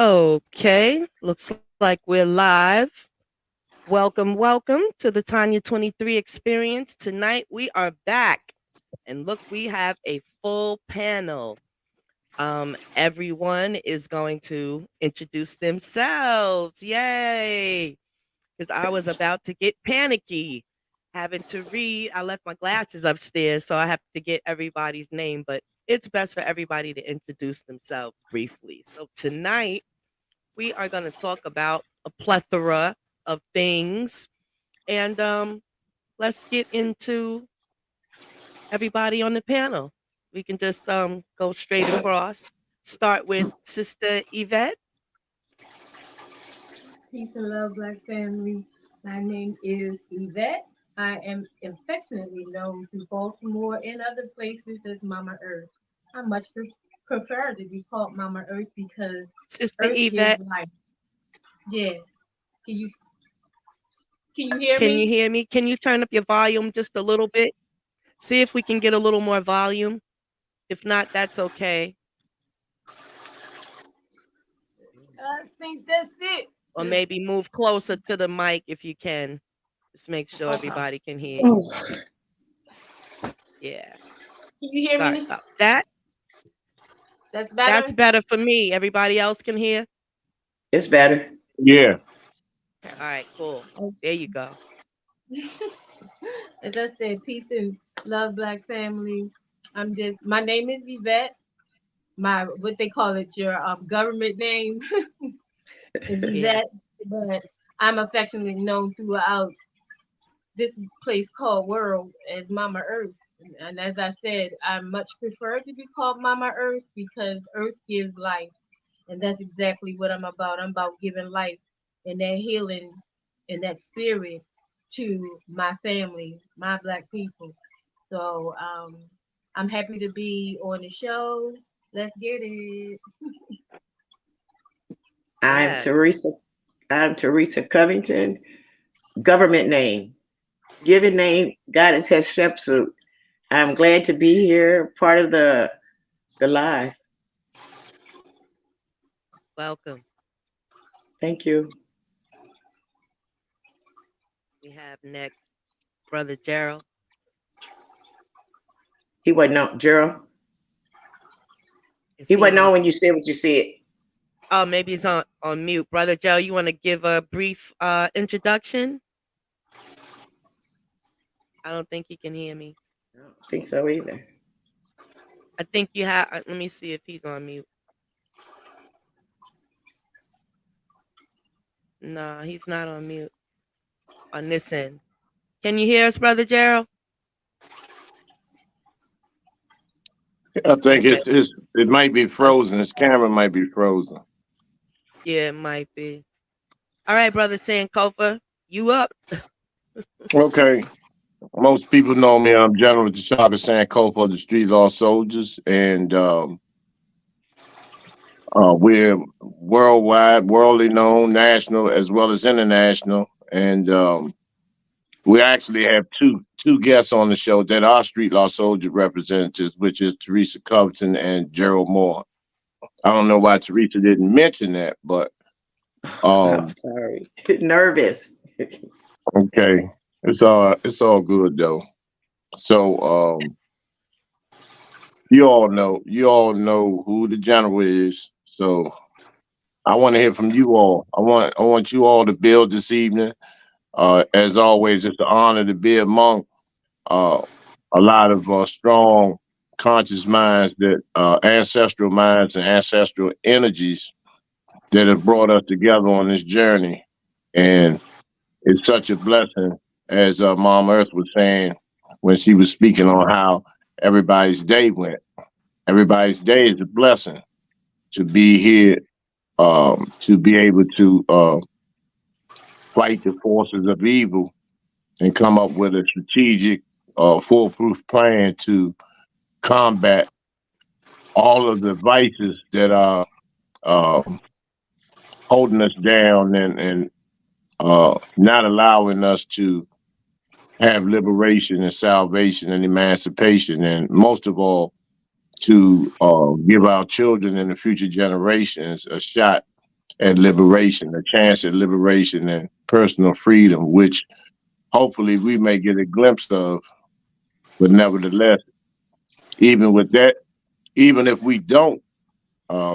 Okay, looks like we're live. Welcome, welcome to the Tanya 23 experience. Tonight we are back. And look, we have a full panel. Everyone is going to introduce themselves. Yay! Because I was about to get panicky having to read. I left my glasses upstairs, so I have to get everybody's name, but it's best for everybody to introduce themselves briefly. So tonight we are going to talk about a plethora of things. And let's get into everybody on the panel. We can just go straight across. Start with Sister Yvette. Peace and love, Black family. My name is Yvette. I am affectionately known to Baltimore and other places as Mama Earth. I much prefer to be called Mama Earth because Sister Earth gives Yvette, life. Yeah. Can you can you hear can me? you hear me? Can you turn up your volume just a little bit? See if we can get a little more volume. If not, that's okay. I think that's it. Or maybe move closer to the mic if you can. Just make sure Okay. everybody can hear you. Oh, Yeah. Can you hear Sorry me? about that. That's That's better. better for me. Everybody else can hear? it's better. Yeah. All right, cool. Oh. There you go. As I said, peace and love, Black family. My name is Yvette. My what they call it, your government name is Yeah. Yvette, but I'm affectionately known throughout this place called world as Mama Earth. And as I said, I much prefer to be called Mama Earth because Earth gives life. And that's exactly what I'm about. I'm about giving life and that healing and that spirit to my family, my Black people. So I'm happy to be on the show. Let's get it. I'm Yes. Teresa. I'm Teresa Covington. Government name, given name, Goddess Hatshepsut. I'm glad to be here, part of the live. Welcome. Thank you. We have next Brother Gerald. He wasn't on, Gerald. Is He he wasn't on? on when you said what you said. Oh, maybe he's on mute. Brother Gerald, you want to give a brief introduction? I don't think he can hear me. I don't think so either. I think you have. Let me see if he's on mute. No, he's not on mute on this end. Can you hear us, Brother Gerald? I think Okay. it might be Uh, frozen. His camera might be frozen. yeah, it might be. All right, Brother Sankofa, you up? Okay. Most people know me. I'm General T'Chaka Sankofa of the Street Law Soldiers, and we're worldwide, worldly known, national as well as international. And we actually have two guests on the show that are Street Law Soldier representatives, which is Teresa Covington and Gerald Moore. I don't know why Teresa didn't mention that, but I'm sorry. Nervous. okay, it's all good though. So you all know who the general is. So I want to hear from you all. I want you all to build this evening. As always, it's an honor to be among uh, a lot of strong, conscious minds that ancestral minds and ancestral energies that have brought us together on this journey. And it's such a blessing, as Mom Earth was saying when she was speaking on how everybody's day went. Everybody's day is a blessing to be here, to be able to fight the forces of evil and come up with a strategic, foolproof plan to combat all of the vices that are um holding us down and not allowing us to have liberation and salvation and emancipation, and most of all, to give our children and the future generations a shot and liberation, a chance at liberation and personal freedom, which hopefully we may get a glimpse of. But nevertheless, even with that, even if we don't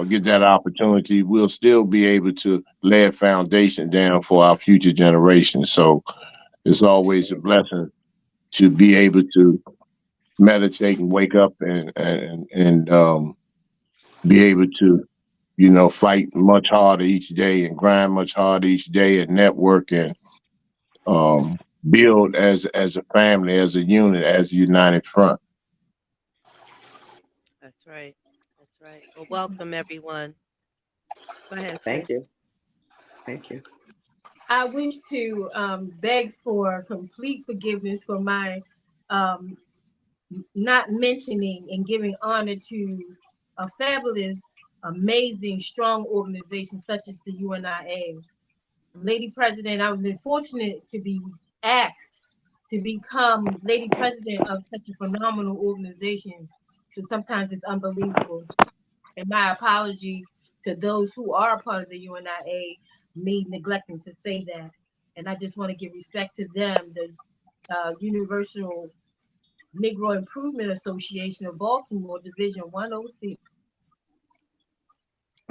get that opportunity, we'll still be able to lay a foundation down for our future generations. So it's always a blessing to be able to meditate and wake up and be able to, you know, fight much harder each day and grind much harder each day and network and build as a family, as a unit, as a united front. That's right. That's right. Well, welcome everyone. Go ahead, Thank sis. you. Thank you. I wish to beg for complete forgiveness for my um, not mentioning and giving honor to a fabulous, amazing, strong organization such as the UNIA. Lady President, I've been fortunate to be asked to become Lady President of such a phenomenal organization. So sometimes it's unbelievable. And my apologies to those who are a part of the UNIA, me neglecting to say that. And I just want to give respect to them, the Universal Negro Improvement Association of Baltimore, Division 106.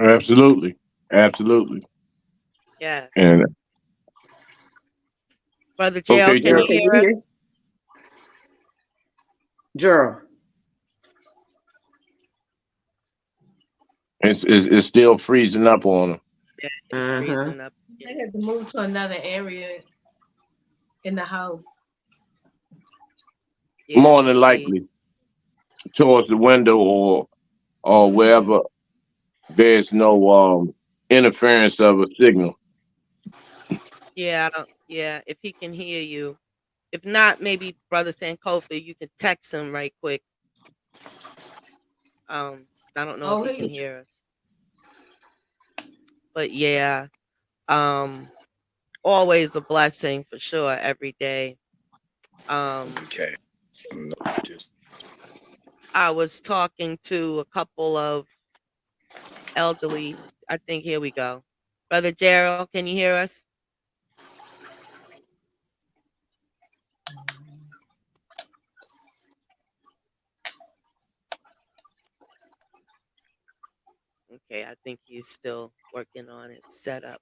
Absolutely. Absolutely. Yes. And Brother Gerald, okay, can Gerald, you can you hear us? hear? Gerald. it's still freezing up on them. Yeah, it's Uh-huh. freezing up. I had to move to another area in the house. Yeah, More than indeed. likely towards the window or wherever there's no interference of a signal. Yeah, I don't. Yeah, if he can hear you. If not, maybe Brother Sankofa, you can text him right quick. I don't know if Oh, he can hey. hear us. But yeah, always a blessing for sure every day. Okay. No, just I was talking to a couple of elderly. I think here we go. Brother Gerald, can you hear us? Okay, I think he's still working on it. Setup.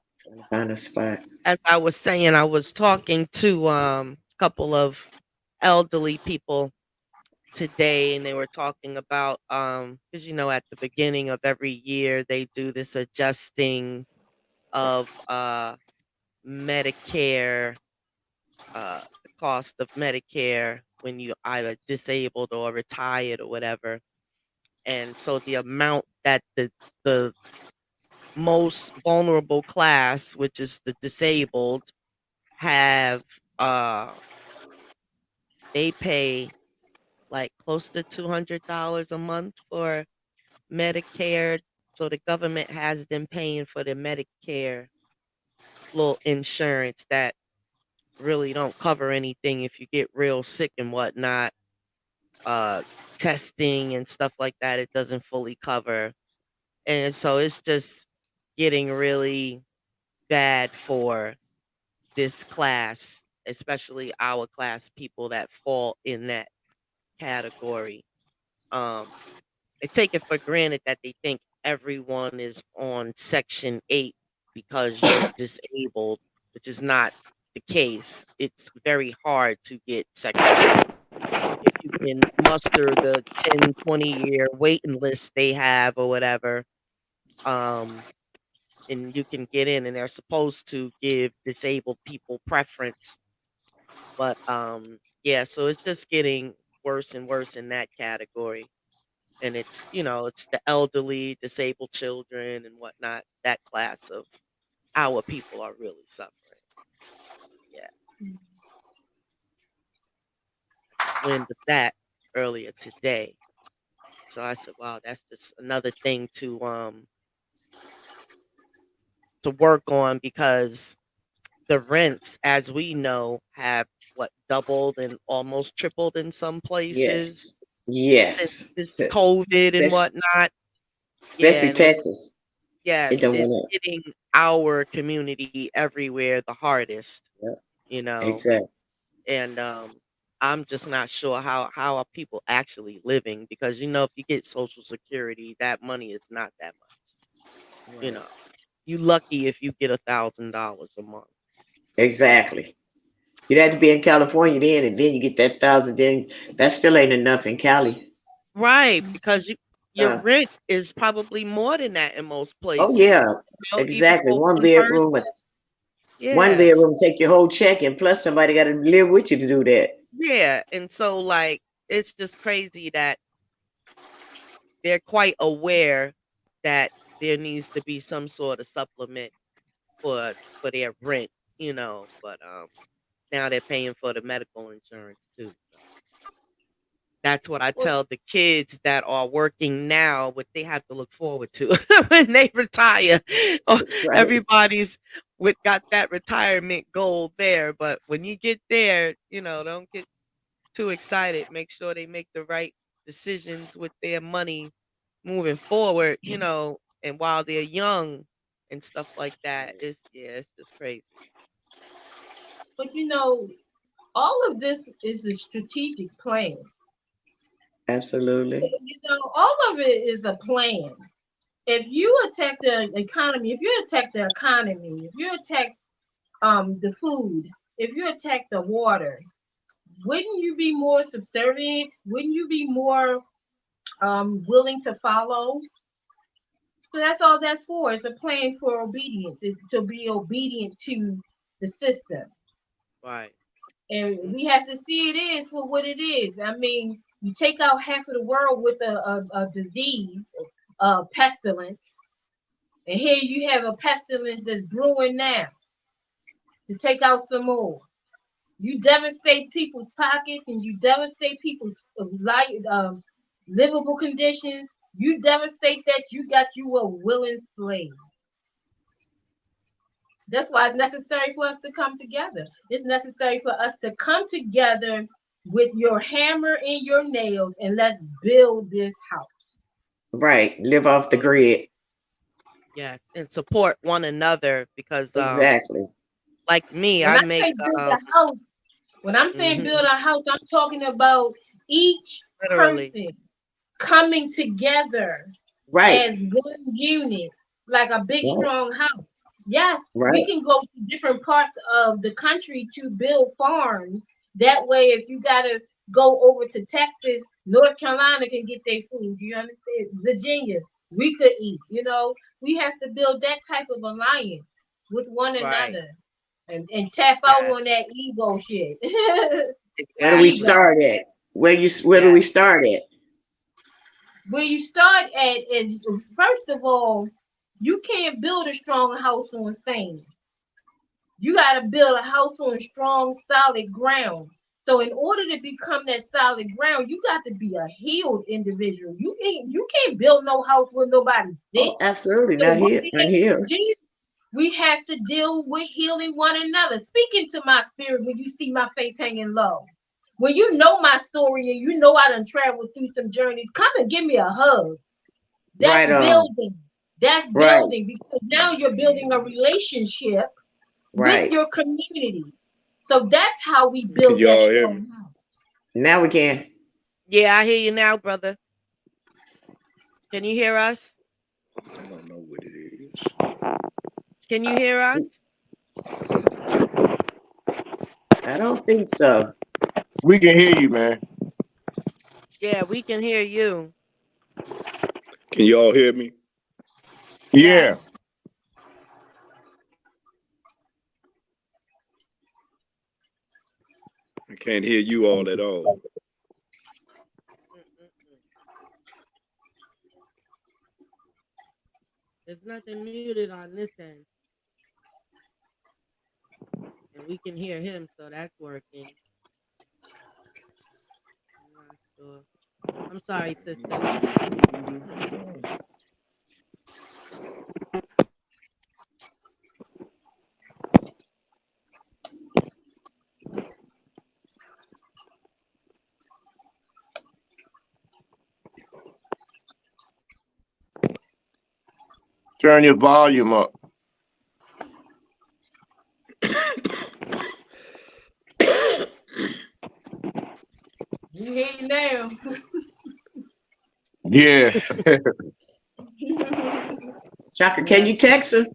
Find a spot. As I was saying, I was talking to a couple of elderly people today, and they were talking about because you know at the beginning of every year they do this adjusting of Medicare, the cost of Medicare when you either disabled or retired or whatever. And so the amount that the most vulnerable class, which is the disabled, have they pay like close to $200 a month for Medicare. So the government has them paying for the Medicare little insurance that really don't cover anything if you get real sick and whatnot. Testing and stuff like that, it doesn't fully cover. And so it's just getting really bad for this class, especially our class people that fall in that category. They take it for granted that they think everyone is on Section 8 because you're disabled, which is not the case. It's very hard to get Section 8. If you can muster the 10, 20-year waiting list they have or whatever, and you can get in, and they're supposed to give disabled people preference. But yeah, so it's just getting worse and worse in that category. And it's, you know, it's the elderly, disabled children and whatnot. That class of our people are really suffering. Yeah. Wind of that earlier today. So I said, wow, that's just another thing to work on, because the rents, as we know, have what doubled and almost tripled in some places Yes. since Yes. this Yes. COVID and Especially, whatnot. Yeah, especially and Texas. It yes, don't it's want getting our community everywhere the hardest, Yeah, you know, exactly. and I'm just not sure how are people actually living, because if you get Social Security, that money is not that much. Right. You lucky if you get $1,000 a month. Exactly. You'd have to So be in California then, and then you get that thousand. Then that still ain't enough in Cali. right, because your Uh, rent is probably more than that in most oh places. yeah, Even exactly. for One one person. bedroom, one Yeah. bedroom take your whole check, and plus somebody got to live with you to do that. Yeah, and so like it's just crazy that they're quite aware that there needs to be some sort of supplement for their rent, but now they're paying for the medical insurance too. So that's what I Well, tell the kids that are working now, what they have to look forward to when they retire. Oh, Right. everybody's got that retirement goal there, but when you get there, don't get too excited. Make sure they make the right decisions with their money moving forward, and while they're young and stuff like that. It's just crazy. but all of this is a strategic plan. Absolutely. All of it is a plan. If you attack the economy, if you attack the economy, if you attack the food, if you attack the water, wouldn't you be more subservient? Wouldn't you be more willing to follow? So that's all that's for. It's a plan for obedience. It's to be obedient to the system. Right. And Mm. we have to see it is for what it is. I mean, you take out half of the world with a disease, a pestilence, and here you have a pestilence that's brewing now to take out some more. You devastate people's pockets and you devastate people's life, livable conditions. You devastate that, you got you a willing slave. That's why it's necessary for us to come together. It's necessary for us to come together with your hammer and your nails and let's build this house. Right. Live off the Oh, grid. yes, and support one another because Exactly. like me, When I I make say build a house, when I'm saying mhm, build a house, I'm talking about each literally. person coming together Right. as one unit, like a big Right. strong house. Yes, we Right. can go to different parts of the country to build farms. That way, if you gotta go over to Texas, North Carolina can get their food. You understand? Virginia, we could eat. We have to build that type of alliance with one Right. another and tap out Yeah, on that ego shit. Where do we Ego. exactly. start at? Where do Yeah. we start at? Where you start at is, first of all, you can't build a strong house on sand. You got to build a house on strong, solid ground. So in order to become that solid ground, you got to be a healed individual. You can't build no house where nobody Oh, sits. absolutely. So Not what here. we Not have to here. do, we have to deal with healing one another. Speaking to my spirit when you see my face hanging low. When you know my story and you know I done traveled through some journeys, come and give me a hug. That's Right on. building. That's Right. building because now you're building a relationship with Right. your community. So that's how we Can build that y'all hear me? strong house. Now we can. Yeah, I hear you now, brother. Can you hear us? I don't know what it is. Can you hear us? I don't think so. We can hear you, man. Yeah, we can hear you. Can y'all hear me? Yeah. Yes. I can't hear you all at all. Mm-mm-mm. There's nothing muted on this end, and we can hear him, so that's working. I'm not sure. I'm sorry, sister. Turn your volume up. Yeah. Chaka, can you Yes. text her?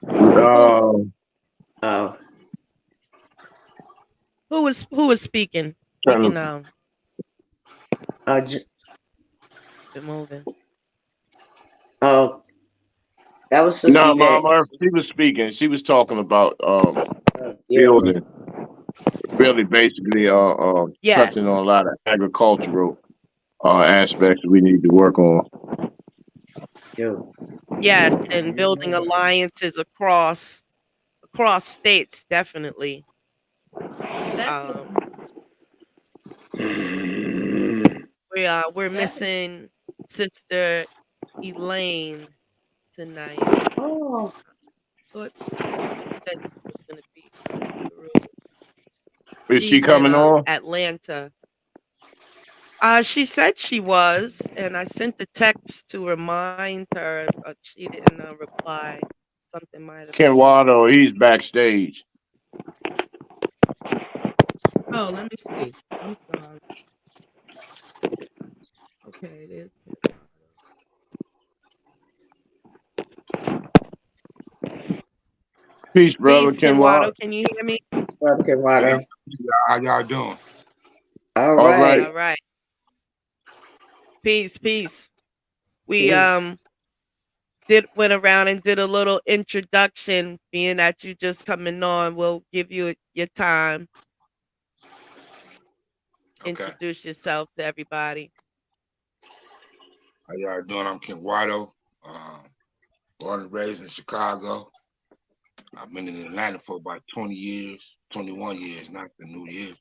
Who Oh, who was speaking? We Trying can to, J- keep it moving. oh, that was Sister no, Yvette. Mama, she was speaking. She was talking about Yeah. building, really basically Yes. touching on a lot of agricultural aspects we need to work on. Yeah. Yes, and building alliances across states, definitely. That's Um, we're missing Sister Elaine tonight. Oh, Thought she said she was gonna be through. Is she She's in coming on? Atlanta. She said she was, and I sent the text to remind her. She didn't reply. Something might have Ken happened. Waldo, he's backstage. Oh, let me see. I'm sorry. Okay, it is. Peace, brother Peace, Ken Waldo. Kenwato. Can you hear me? Brother Kenwater. How y'all doing? All All right. right. All right. Peace, peace. We Peace. went around and did a little introduction. Being that you just coming on, we'll give you your time. Okay. Introduce yourself to everybody. How y'all doing? I'm Ken Watto. Born and raised in Chicago. I've been in Atlanta for about 20 years, 21 years, not the new year.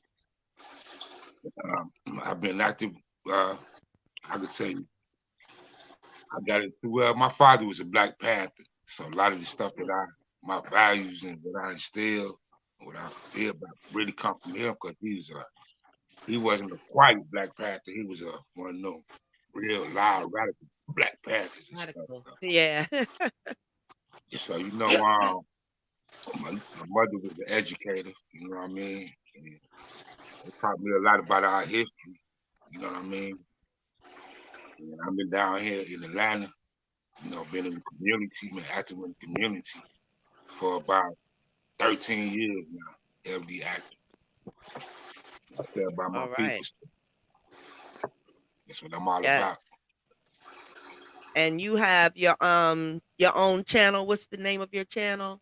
I've been active. I could say I got it through. Well, my father was a Black Panther, so a lot of the stuff that my values and what I instill, what I feel about, really come from him because he wasn't a quiet Black Panther. He was one of them real loud, radical Black Panthers and stuff. Radical. Yeah. So my mother was an educator. You know what I mean? And they taught me a lot about our history. You know what I mean? And I've been down here in Atlanta. Been in the community, been active in the community for about 13 years now. Heavily active. I care about my All people. right. That's what I'm all Yes. about. And you have your own channel. What's the name of your channel?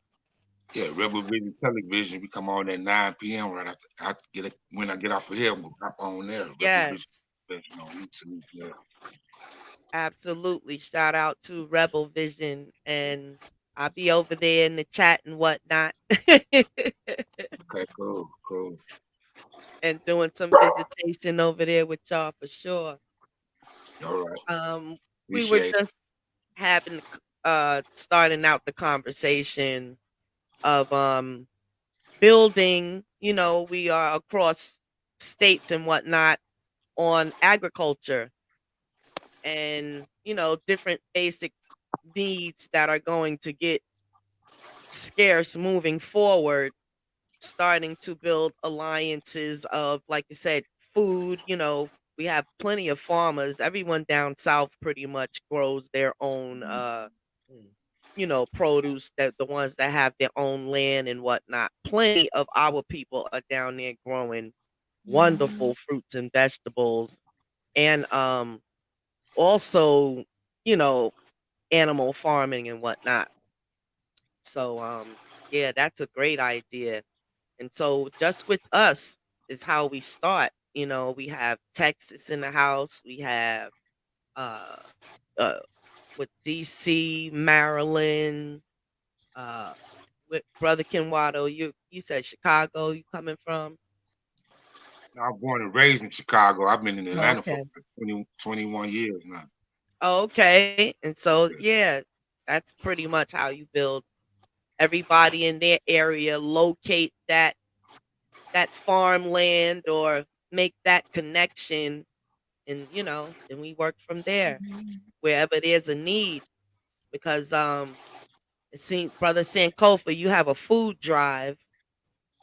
Yeah, Rebel Vision Television. We come on at 9 p.m. right after when I get off of here, I'm gonna hop on there. Rebel Yes. Vision on YouTube. Yeah. Absolutely. Shout out to Rebel Vision, and I'll be over there in the chat and whatnot. Okay, cool. And doing some visitation over there with y'all for sure. All right. We were Appreciate it. just having starting out the conversation of building, we are across states and whatnot on agriculture and different basic needs that are going to get scarce moving forward, starting to build alliances of, like you said, food. We have plenty of farmers. Everyone down south pretty much grows their own produce, that the ones that have their own land and whatnot. Plenty of our people are down there growing wonderful fruits and vegetables, and also, animal farming and whatnot. So yeah, that's a great idea. And so just with us is how we start. We have Texas in the house. We have uh uh with DC, Maryland, uh with Brother Kenwato. You said Chicago you coming from? I was born and raised in Chicago. I've been in Oh, Atlanta for okay. 21 years now. Okay. And so Yeah. yeah, that's pretty much how you build. Everybody in their area locate that farmland or make that connection, and then we work from there wherever there's a need. Because it seems, Brother Sankofa, you have a food drive,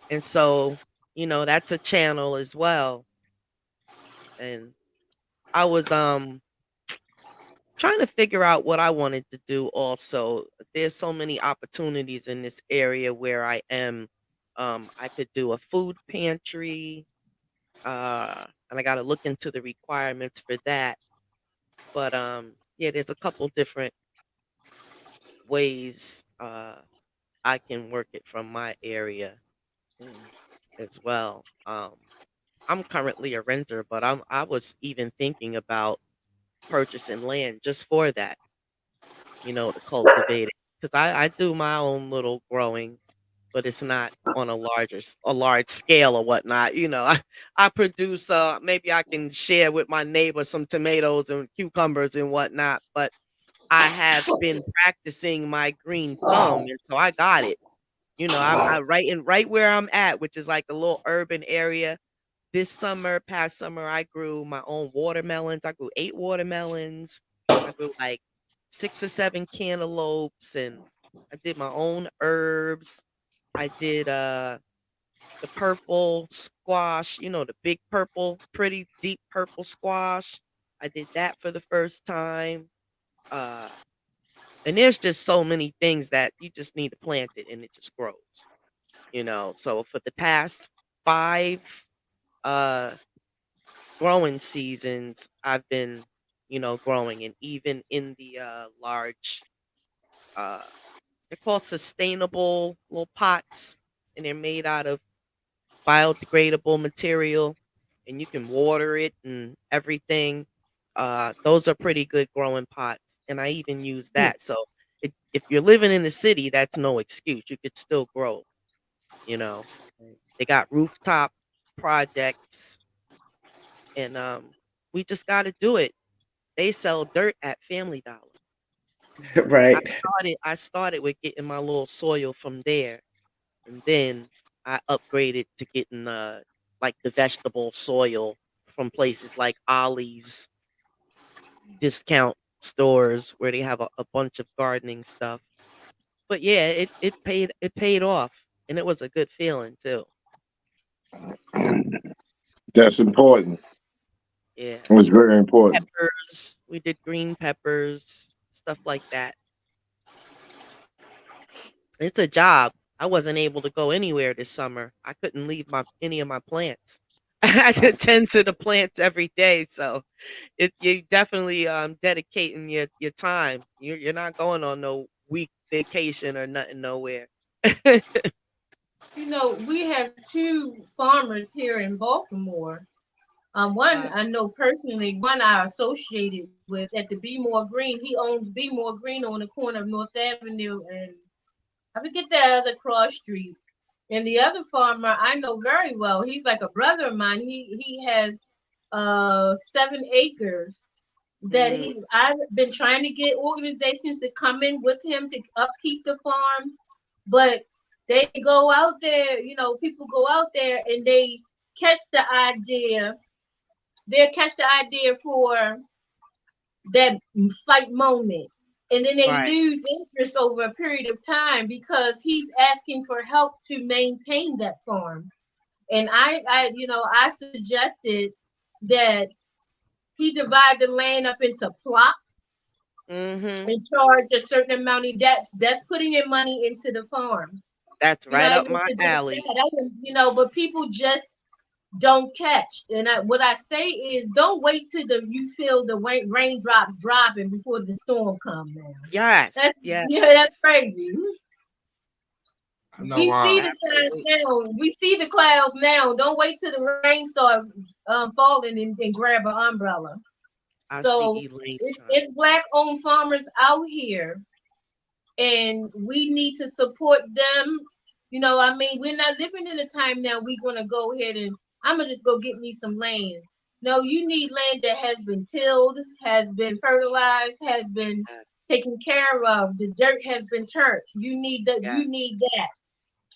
and so that's a channel as well. And I was trying to figure out what I wanted to do also. There's so many opportunities in this area where I am. I could do a food pantry, and I got to look into the requirements for that. But yeah, there's a couple different ways I can work it from my area mm, as well. I'm currently a renter, but I was even thinking about purchasing land just for that, to cultivate it. Because I do my own little growing, but it's not on a large scale or whatnot. I produce maybe I can share with my neighbor some tomatoes and cucumbers and whatnot, but I have been practicing my green thumb, and so I got it. I right where I'm at, which is like a little urban area. This summer, past summer, I grew my own watermelons. I grew 8 watermelons. I grew like 6 or 7 cantaloupes, and I did my own herbs. I did the purple squash, the big purple, pretty deep purple squash. I did that for the first time. Uh and there's just so many things that you just need to plant it and it just grows. So for the past 5 uh growing seasons, I've been, growing, and even in the large uh they're called sustainable little pots, and they're made out of biodegradable material, and you can water it and everything. Those are pretty good growing pots, and I even use that. So if you're living in the city, that's no excuse. You could still grow. You know, they got rooftop projects, and we just got to do it. They sell dirt at Family Dollar. I Right. started. I started with getting my little soil from there, and then I upgraded to getting like the vegetable soil from places like Ollie's discount stores where they have a bunch of gardening stuff. But yeah, it paid off, and it was a good feeling too. That's important. Yeah. It's very important. Peppers, we did green peppers, stuff like that. It's a job. I wasn't able to go anywhere this summer. I couldn't leave my any of my plants. I had to tend to the plants every day, so you definitely dedicating your time. You're not going on no week vacation or nothing nowhere. We have two farmers here in Baltimore. One Uh, I know personally, one I associated with at the Be More Green. He owns Be More Green on the corner of North Avenue and I forget the other cross street. And the other farmer I know very well. He's like a brother of mine. He has 7 acres that mm, he I've been trying to get organizations to come in with him to upkeep the farm, but they go out there, people go out there and they catch the idea. They'll catch the idea for that slight moment. And then they right. lose interest over a period of time because he's asking for help to maintain that farm. And I suggested that he divide the land up into plots Mhm. and charge a certain amount of that's putting in money into the farm. That's right I up would my suggest alley. that. But people just don't catch. And what I say is, don't wait till you feel the raindrop dropping before the storm comes down. Yes. That's Yes. that's crazy. I know We see the signs Absolutely. now. We see the clouds now. Don't wait till the rain start falling and grab an umbrella. I see So Elaine trying. it's black owned farmers out here, and we need to support them. We're not living in a time now we're gonna go ahead and I'm gonna just go get me some land. No, you need land that has been tilled, has been fertilized, has been Yeah. taken care of. The dirt has been turned. You need that. Yeah. You need that.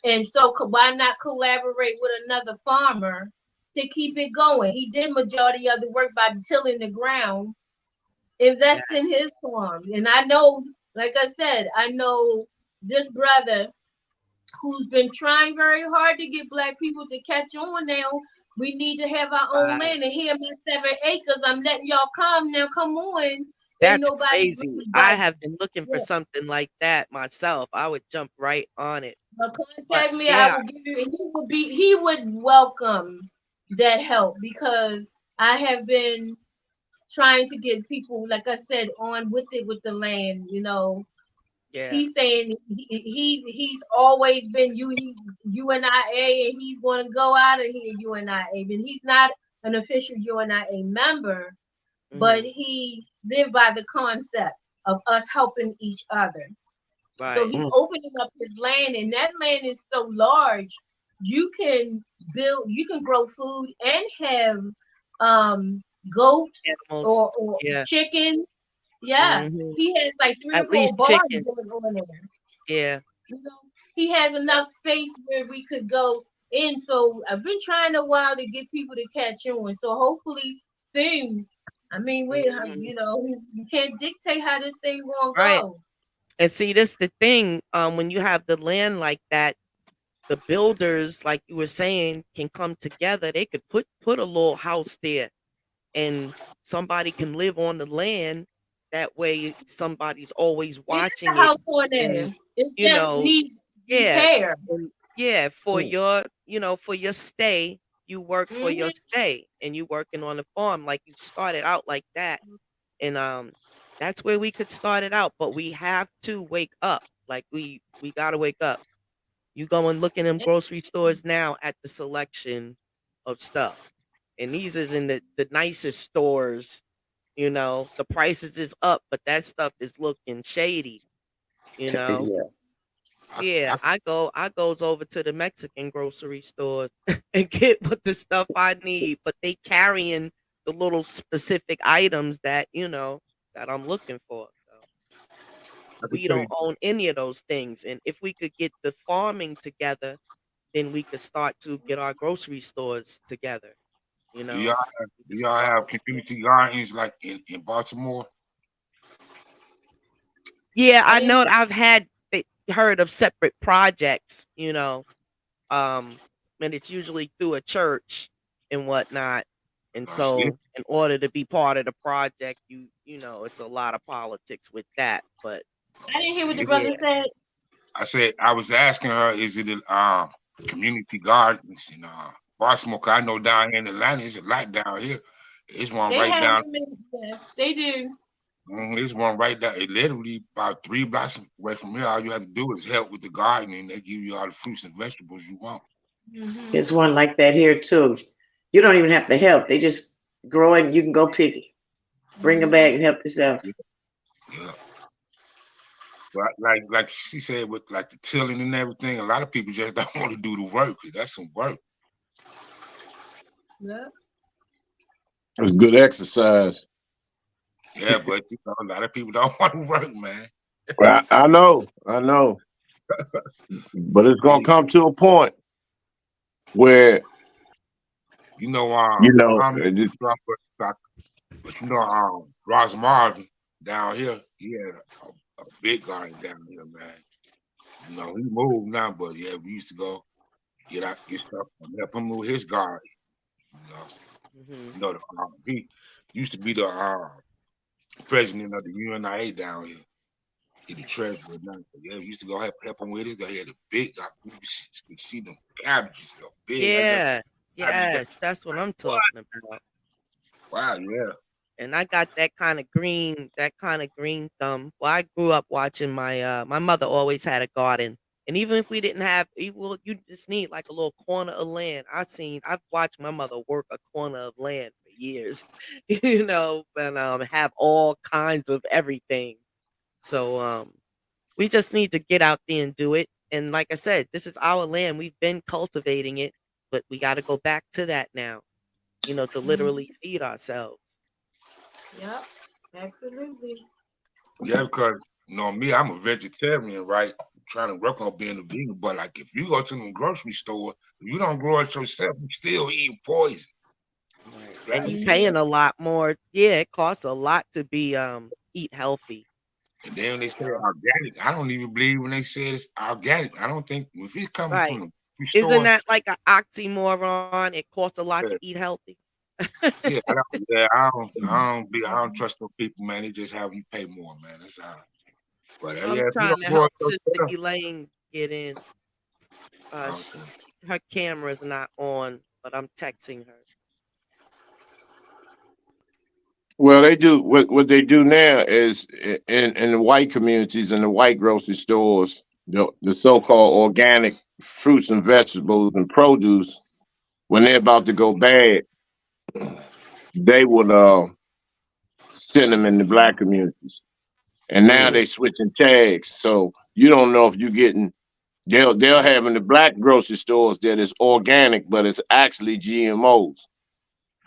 And so, why not collaborate with another farmer to keep it going? He did majority of the work by tilling the ground, Yeah. invest in his farm. And I know, like I said, I know this brother who's been trying very hard to get black people to catch on now We need to have our own Right. land. And here, my 7 acres, I'm letting y'all come now. Come on. Ain't That's nobody crazy. really I right. have been looking for Yeah. something like that myself. I would jump right on it. But But contact me. I yeah, will give you. And he would welcome that help because I have been trying to get people, like I said, on with it with the land. yeah. He's saying he's always been UNIA, and he's going to go out of here UNIA, but he's not an official UNIA member, but Mhm. he lived by the concept of us helping each other. So Right. he's Mm. opening up his land, and that land is so large, you can grow food and have goat Animals. or Yeah. chicken. Yeah, Mhm. he has like 3 or At 4 least bars chicken. going on there. Yeah. You know, he has enough space where we could go in. So I've been trying a while to get people to catch on. So hopefully soon. I mean, Mhm. you can't dictate how this thing gonna Right. go. And see, this the thing. When you have the land like that, the builders, like you were saying, can come together. They could put a little house there, and somebody can live on the land. That way, somebody's always It is watching a it, house on there. and It you just know, needs yeah, repair. and yeah, for Mm. your, for your stay, you work for your Hmm. stay, and you working on the farm like you started out like that, and that's where we could start it out. But we have to wake up. Like we gotta wake up. You go and look in them grocery stores now at the selection of stuff. And these is in the nicest stores, the prices is up, but that stuff is looking shady, you know. Yeah. I, Yeah, I, I goes over to the Mexican grocery stores and get what the stuff I need, but they carrying the little specific items that, that I'm looking for. So I can we tell don't you, own any of those things. And if we could get the farming together, then we could start to get our grocery stores together, you do y'all know. We do could y'all start. have community gardens like in Baltimore? Yeah, I I didn't. know I've heard of separate projects, and it's usually through a church and whatnot. And See, so in order to be part of the project, it's a lot of politics with that. But I didn't hear what the yeah, brother yeah. said. I said I was asking her, is it community gardens in Baltimore? 'Cause I know down here in Atlanta, it's a lot down here. It's one They right have down. them in. Yes, they do. There's one right down. It literally about 3 blocks away from here. All you have to do is help with the gardening. They give you all the fruits and vegetables you want. Hmm. There's one like that here too. You don't even have to help. They just grow it and you can go pick it. Bring them Hmm. back and help yourself. Yeah, but like she said, with like the tilling and everything, a lot of people just don't want to do the work. 'Cause that's some work. Yeah. It's good exercise. Yeah, but a lot of people don't want to work, man. I know, but it's gonna Yeah, come to a point where you know, I don't know it if just, you know, but Ross Marvin down here, he had a big garden down here, man. He moved now, but yeah, we used to go get stuff and help him with his garden. You know, Hmm. he used to be the president of the UNIA down here. He the treasurer now. But yeah, we used to go help him with his guy. He had a big. We see them cabbages, so big. I got Yeah, cabbages that yes, that's what I'm what? talking about. Wow, yeah. And I got that kind of green thumb. Well, I grew up watching my mother always had a garden. And even if we didn't have you just need like a little corner of land. I've watched my mother work a corner of land for years, and have all kinds of everything. So we just need to get out there and do it. And like I said, this is our land. We've been cultivating it, but we got to go back to that now, to literally Hmm. feed ourselves. Yep. Absolutely. Yeah, because me, I'm a vegetarian, right? Trying to work on being a vegan, but like if you go to the grocery store, if you don't grow it yourself, you still eating poison. Right. And Right? you Hmm. paying a lot more. Yeah, it costs a lot to be eat healthy. And then when they You say know? organic, I don't even believe when they say it's organic. I don't think if it's coming from Right. Isn't stores. that like an oxymoron? It costs a lot Yeah, to eat healthy. yeah, I don't trust those people, man. They just have you pay more, man. That's how. But I'm yeah, if you trying don't to go help up those Sister stairs, Elaine get in. okay. Her camera's not on, but I'm texting her. Well, they do what they do now is in the white communities and the white grocery stores, the so-called organic fruits and vegetables and produce, when they're about to go bad, they would send them in the black communities. And now Mm. they switching tags, so you don't know if you're getting. They'll have in the black grocery stores that is organic, but it's actually GMOs.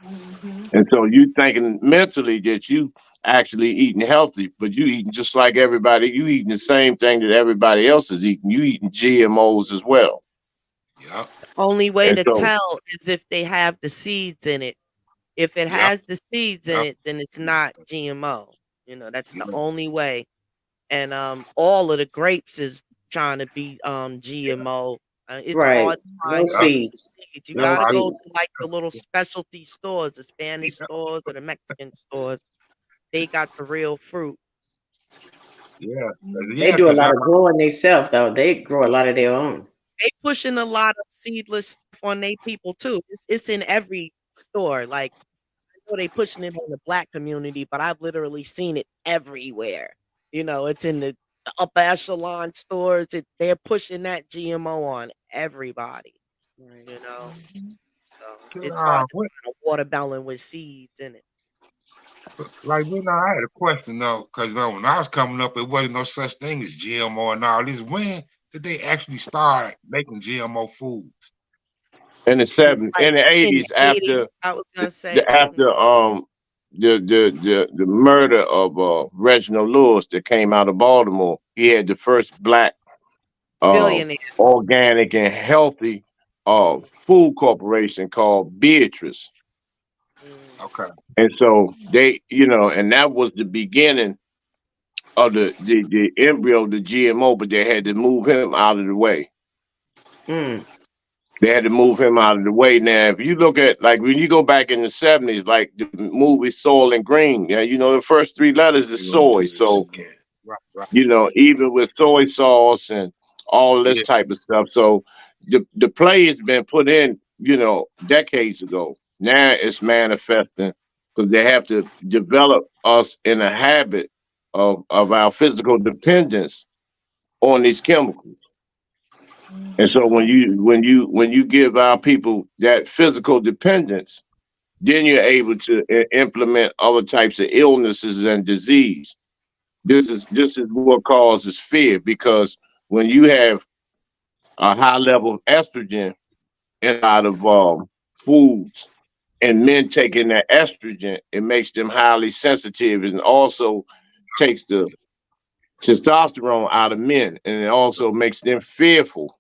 Mhm. And so you thinking mentally that you actually eating healthy, but you eating just like everybody. You eating the same thing that everybody else is eating. You eating GMOs as well. Yep, Only way And to so, tell is if they have the seeds in it. If it yep, has the seeds in yep, it, then it's not GMO. That's the yep, only way. And all of the grapes is trying to be GMO. It's Right. hard to No find yep. good seeds. seeds. You No gotta go seeds. to like the little specialty stores, the Spanish Yep, stores or the Mexican stores. They got the real fruit. yeah, They yeah. do a Because lot of growing themselves, though. They grow a lot of their own. They pushing a lot of seedless stuff on they people too. It's in every store. Like I know they pushing it on the black community, but I've literally seen it everywhere. It's in the upper echelon stores. They're pushing that GMO on everybody. Right. You know, so it's hard uh, to find a watermelon with seeds in it. like I had a question though, because when I was coming up, it wasn't no such thing as GMO and all this. When did they actually start making GMO foods? in the Like in the in the '80s, '80s, I was gonna say. after the murder of Reginald Lewis that came out of Baltimore, he had the first black uh Billionaire. organic and healthy food corporation called Beatrice. Mm. Okay, And so they, and that was the beginning of the embryo of the GMO, but they had to move him out of the way. Mm. They had to move him out of the way. Now, if you look at like when you go back in the '70s, like the movie Soil and Green, yeah, the first three letters is We're gonna soy. do this So, again. right, even with soy sauce and all this yeah, type of stuff. So the play has been put in, decades ago. Now it's manifesting because they have to develop us in a habit of our physical dependence on these chemicals. And so when you give our people that physical dependence, then you're able to implement other types of illnesses and disease. This is what causes fear because when you have a high level of estrogen in a lot of foods and men taking that estrogen, it makes them highly sensitive and also takes the testosterone out of men and it also makes them fearful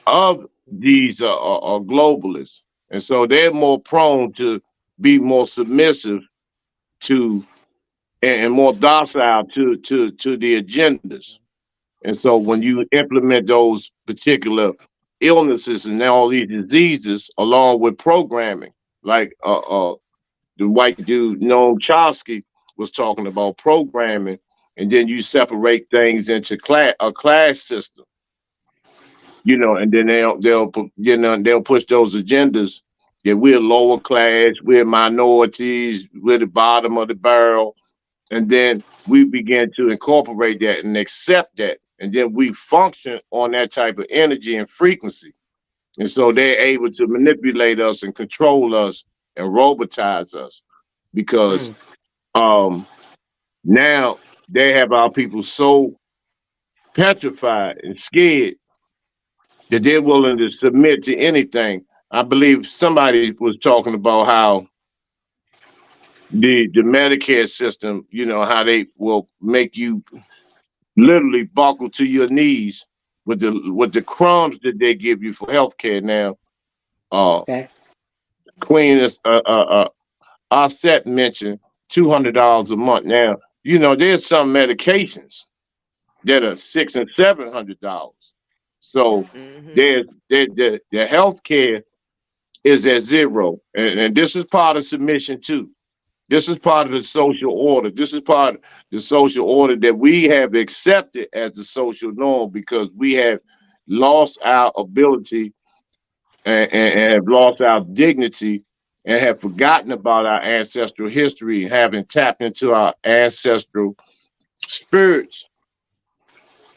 of these globalists. And so they're more prone to be more submissive to and more docile to the agendas. And so when you implement those particular illnesses and all these diseases along with programming, like the white dude Noam Chomsky was talking about programming, and then you separate things into a class system, and then they'll push those agendas that we're lower class, we're minorities, we're the bottom of the barrel, and then we begin to incorporate that and accept that, and then we function on that type of energy and frequency, and so they're able to manipulate us and control us and robotize us because Mm. now they have our people so petrified and scared that they're willing to submit to anything. I believe somebody was talking about how the Medicare system, how they will make you literally buckle to your knees with the crumbs that they give you for healthcare now. Okay. Queen is Offset mentioned $200 a month. Now, there's some medications that are $600 and $700. So Hmm. the health care is at zero. And this is part of submission too. This is part of the social order. This is part of the social order that we have accepted as the social norm because we have lost our ability and have lost our dignity and have forgotten about our ancestral history and haven't tapped into our ancestral spirits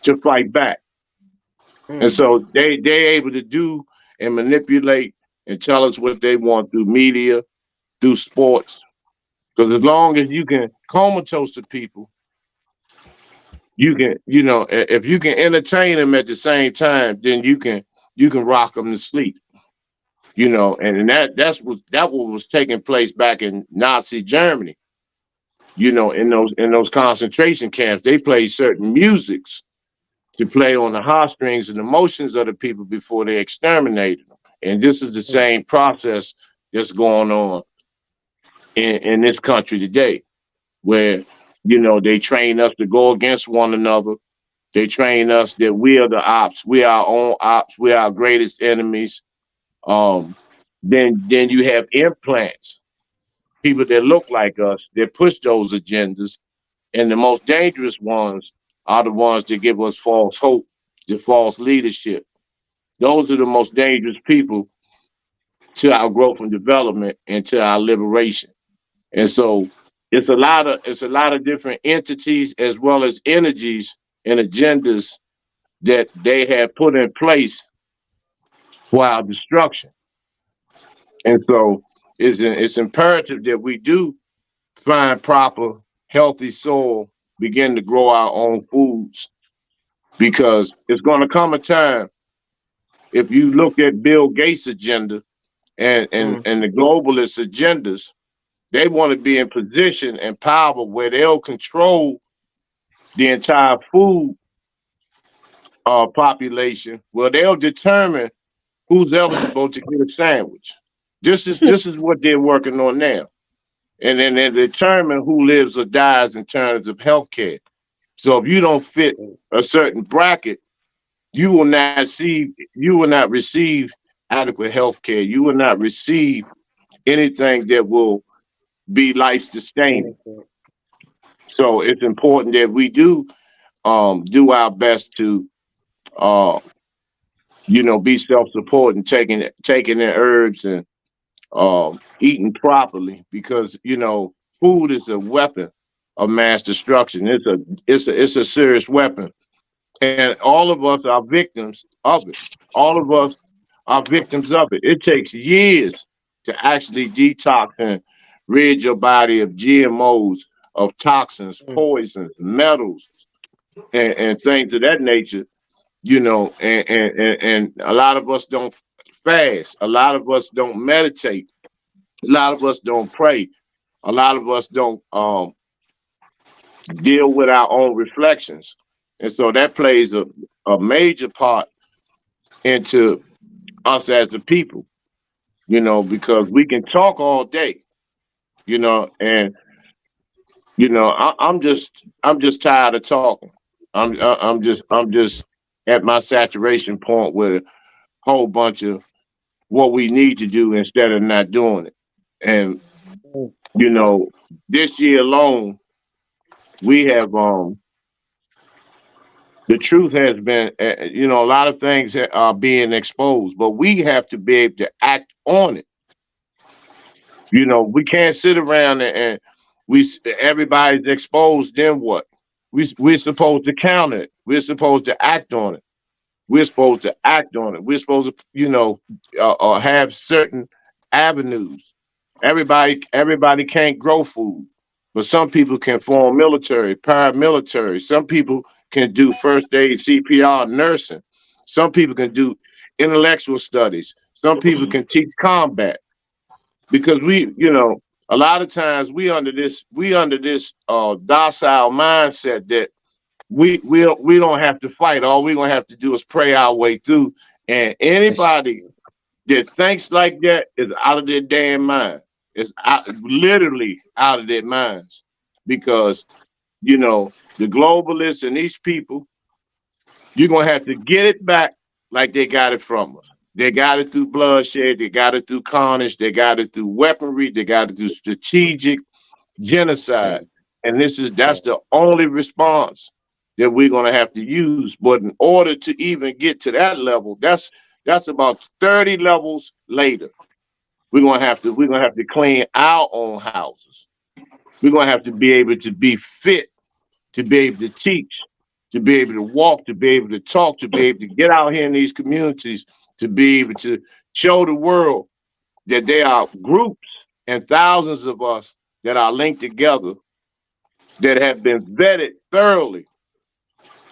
to fight back. And Mm. so they're able to do and manipulate and tell us what they want through media, through sports. Because as long as you can comatose the people, you can, if you can entertain them at the same time, then you can rock them to sleep. And that what was taking place back in Nazi Germany. In those concentration camps, they played certain musics to play on the heartstrings and emotions of the people before they exterminated them. And this is the same process that's going on in this country today, where they train us to go against one another. They train us that we are the ops, we are our own ops, we are our greatest enemies. Um, then you have implants, people that look like us that push those agendas, and the most dangerous ones are the ones that give us false hope, the false leadership. Those are the most dangerous people to our growth and development and to our liberation. And so it's a lot of different entities as well as energies and agendas that they have put in place for our destruction. And so it's imperative that we do find proper, healthy soil, begin to grow our own foods, because it's going to come a time, if you look at Bill Gates' agenda and, and, Mm. and the globalist agendas, they want to be in position and power where they'll control the entire food population, where they'll determine who's eligible to get a sandwich. This is what they're working on now. And then they determine who lives or dies in terms of health care. So if you don't fit a certain bracket, you will not receive adequate health care. You will not receive anything that will be life sustaining. So it's important that we do our best to uh, be self-supporting, taking in herbs and eating properly, because food is a weapon of mass destruction. It's a serious weapon, and all of us are victims of it. All of us are victims of it. It takes years to actually detox and rid your body of GMOs, of toxins, Mm. poisons, metals, and things of that nature. And a lot of us don't fast. A lot of us don't meditate. A lot of us don't pray. A lot of us don't deal with our own reflections. And so that plays a major part into us as the people, because we can talk all day, and I'm just tired of talking. I'm just at my saturation point with a whole bunch of what we need to do instead of not doing it. And Mm. this year alone, we have the truth has been, a lot of things are being exposed, but we have to be able to act on it. We can't sit around and everybody's exposed. Then what? We're supposed to counter it. We're supposed to act on it. We're supposed to act on it. We're supposed to, have certain avenues. Everybody can't grow food, but some people can form military, paramilitary. Some people can do first aid, CPR, nursing. Some people can do intellectual studies. Some people can teach combat, because a lot of times we under this docile mindset that we don't have to fight. All we're gonna have to do is pray our way through. And anybody that thinks like that is out of their damn mind. Literally out of their minds, because the globalists and these people, you're gonna have to get it back like they got it from us. They got it through bloodshed. They got it through carnage. They got it through weaponry. They got it through strategic genocide. And that's the only response that we're gonna have to use. But in order to even get to that level, that's about 30 levels later. We're gonna have to clean our own houses. We're gonna have to be able to be fit to be able to teach, to be able to walk, to be able to talk, to be able to get out here in these communities, to be able to show the world that there are groups and thousands of us that are linked together that have been vetted thoroughly,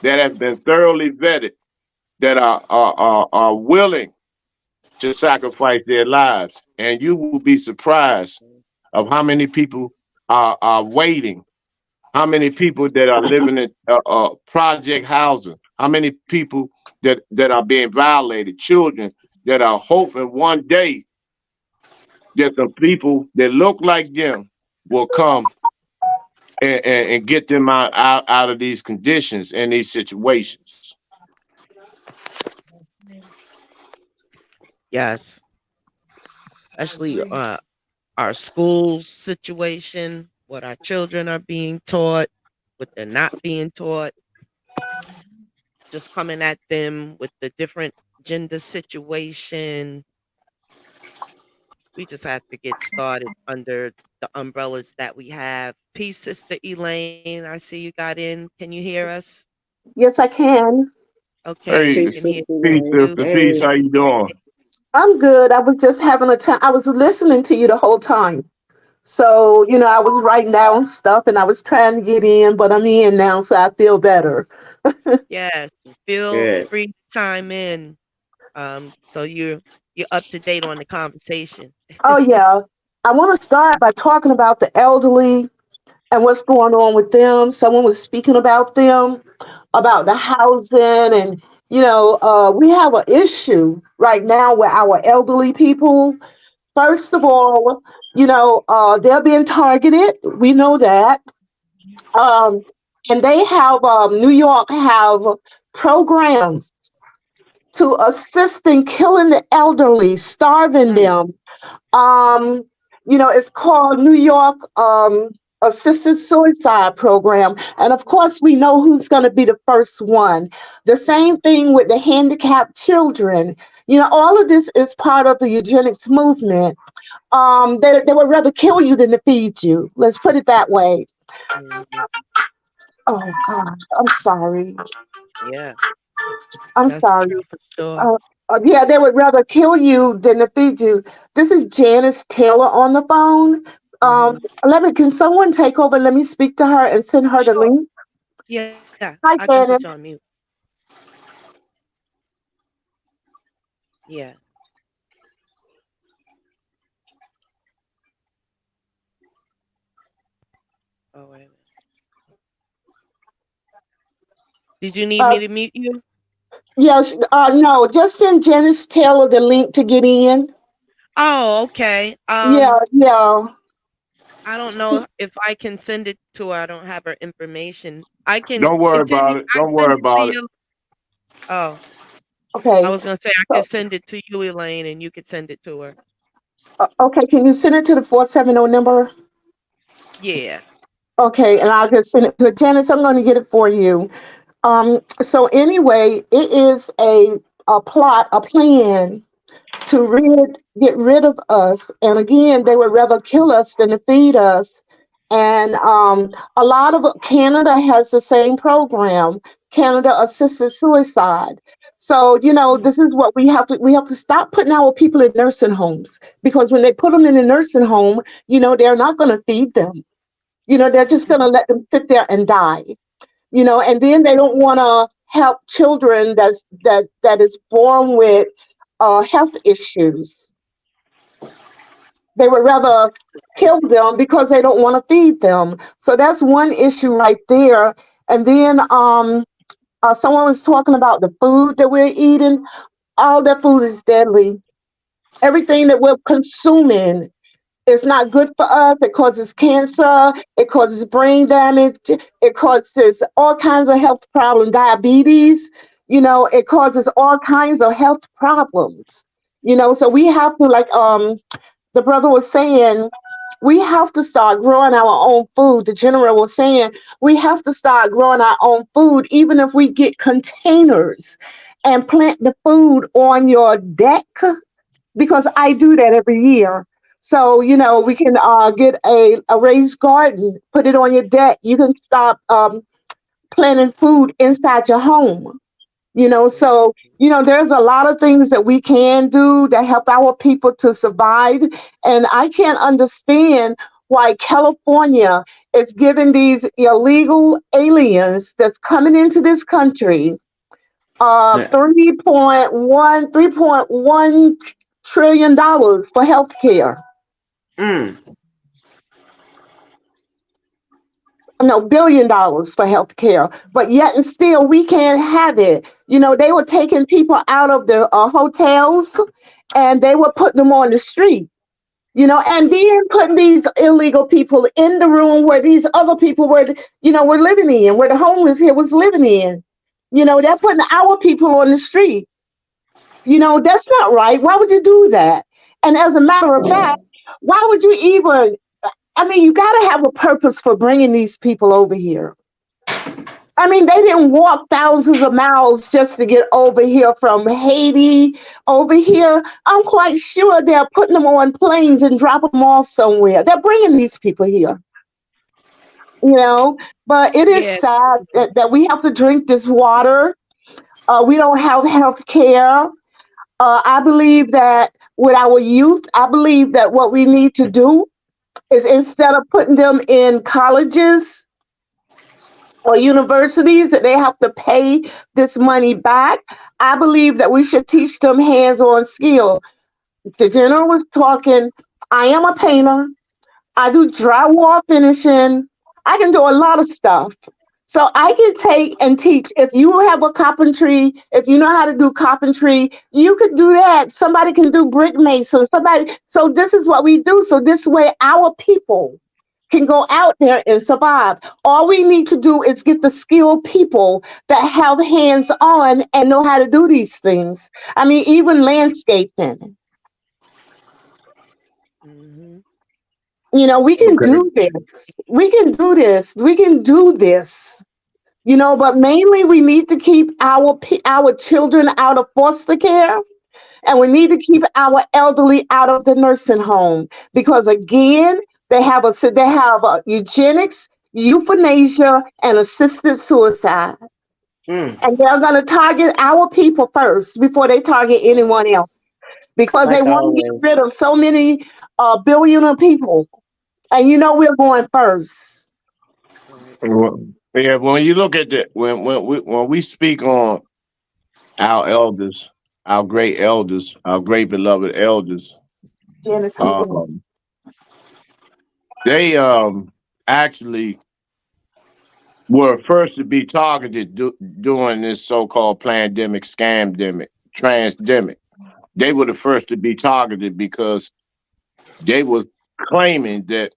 vetted, that are willing to sacrifice their lives. And you will be surprised of how many people are waiting, how many people that are living in project housing, how many people that are being violated, children that are hoping one day that the people that look like them will come and get them out of these conditions and these situations. Yes, especially our schools situation, what our children are being taught, what they're not being taught, just coming at them with the different gender situation. We just have to get started under the umbrellas that we have. Peace, Sister Elaine. I see you got in. Can you hear us? Yes, I can. Okay, Hey, we Peace, can hear Sister peace, Elaine. you. sister, peace. How you doing? I'm good. I was just having a time. I was listening to you the whole time. So, I was writing down stuff and I was trying to get in, but I'm in now, so I feel better. Yes, feel Good. free to chime in. So you're up to date on the conversation. Oh, yeah. I want to start by talking about the elderly and what's going on with them. Someone was speaking about them, about the housing, and, we have an issue right now with our elderly people. First of all, they're being targeted. We know that. Um, and they have New York have programs to assist in killing the elderly, starving Mm, them. Um, it's called New York Assisted Suicide Program. And of course, we know who's going to be the first one. The same thing with the handicapped children. All of this is part of the eugenics movement. They would rather kill you than to feed you. Let's put it that way. mhm. Oh God, I'm sorry. Yeah, I'm that's sorry. true for sure. Uh, yeah, they would rather kill you than to feed you. This is Janice Taylor on the phone. Hmm. Can someone take over? Let me speak to her and send her the Sure. link. Yeah, Hi, I can put Janice. you on mute. Yeah. Oh, wait a minute. Did you need Uh, me to mute you? yes, no, just send Janice Taylor the link to get in. Oh, okay. Yeah, yeah. I don't know if I can send it to her. I don't have her information. I can Don't worry continue. about it. I Don't send worry it to about it. you. Oh, I Okay. was gonna say I So, could send it to you, Elaine, and you could send it to her. okay, can you send it to the 470 number? Yeah. Okay, and I'll just send it to Janice. I'm going to get it for you. So anyway, it is a plot, a plan to get rid of us. And again, they would rather kill us than to feed us. And a lot of Canada has the same program, Canada Assisted Suicide. So Mm, this is what we have to stop putting our people in nursing homes, because when they put them in a nursing home, they're not going to feed them. They're just going to let them sit there and die. And then they don't want to help children that is born with health issues. They would rather kill them because they don't want to feed them. So that's one issue right there. And then someone was talking about the food that we're eating. All that food is deadly. Everything that we're consuming is not good for us. It causes cancer. It causes brain damage. It causes all kinds of health problems, diabetes. it causes all kinds of health problems. So we have to, like the brother was saying, we have to start growing our own food. The general was saying we have to start growing our own food, even if we get containers and plant the food on your deck, because I do that every year. So, we can get a raised garden, put it on your deck. You can start planting food inside your home. So, there's a lot of things that we can do that help our people to survive. And I can't understand why California is giving these illegal aliens that's coming into this country Yeah. 3.1 trillion dollars for health care. Mm. No, $1 billion for health care, but yet and still we can't have it. They were taking people out of the hotels and they were putting them on the street, and then putting these illegal people in the room where these other people were living in, where the homeless here was living in. They're putting our people on the street. That's not right. Why would you do that? And as a matter of fact, why would you even, you got to have a purpose for bringing these people over here. They didn't walk thousands of miles just to get over here from Haiti over here. I'm quite sure they're putting them on planes and drop them off somewhere. They're bringing these people here, but it is Yeah. sad that we have to drink this water. We don't have health care. I believe that with our youth, I believe that what we need to do is, instead of putting them in colleges or universities that they have to pay this money back, I believe that we should teach them hands-on skill. The general was talking, I am a painter. I do drywall finishing. I can do a lot of stuff. So I can take and teach. If you have a carpentry, if you know how to do carpentry, you could do that. Somebody can do brick mason. So this is what we do. So this way our people can go out there and survive. All we need to do is get the skilled people that have hands on and know how to do these things. Even landscaping. Mhm. We can Okay. do this. We can do this. We can do this. But mainly we need to keep our children out of foster care, and we need to keep our elderly out of the nursing home, because again, they have eugenics, euthanasia, and assisted suicide, Mm. and they're going to target our people first before they target anyone else, because they Like want to get always. rid of so many billion of people, and we're going first. Right. Well, yeah, when you look at the when we speak on our elders, our great elders, our great beloved elders, Yeah, the people. um, they actually were first to be targeted during this so-called pandemic, scamdemic, transdemic. They were the first to be targeted because they was claiming that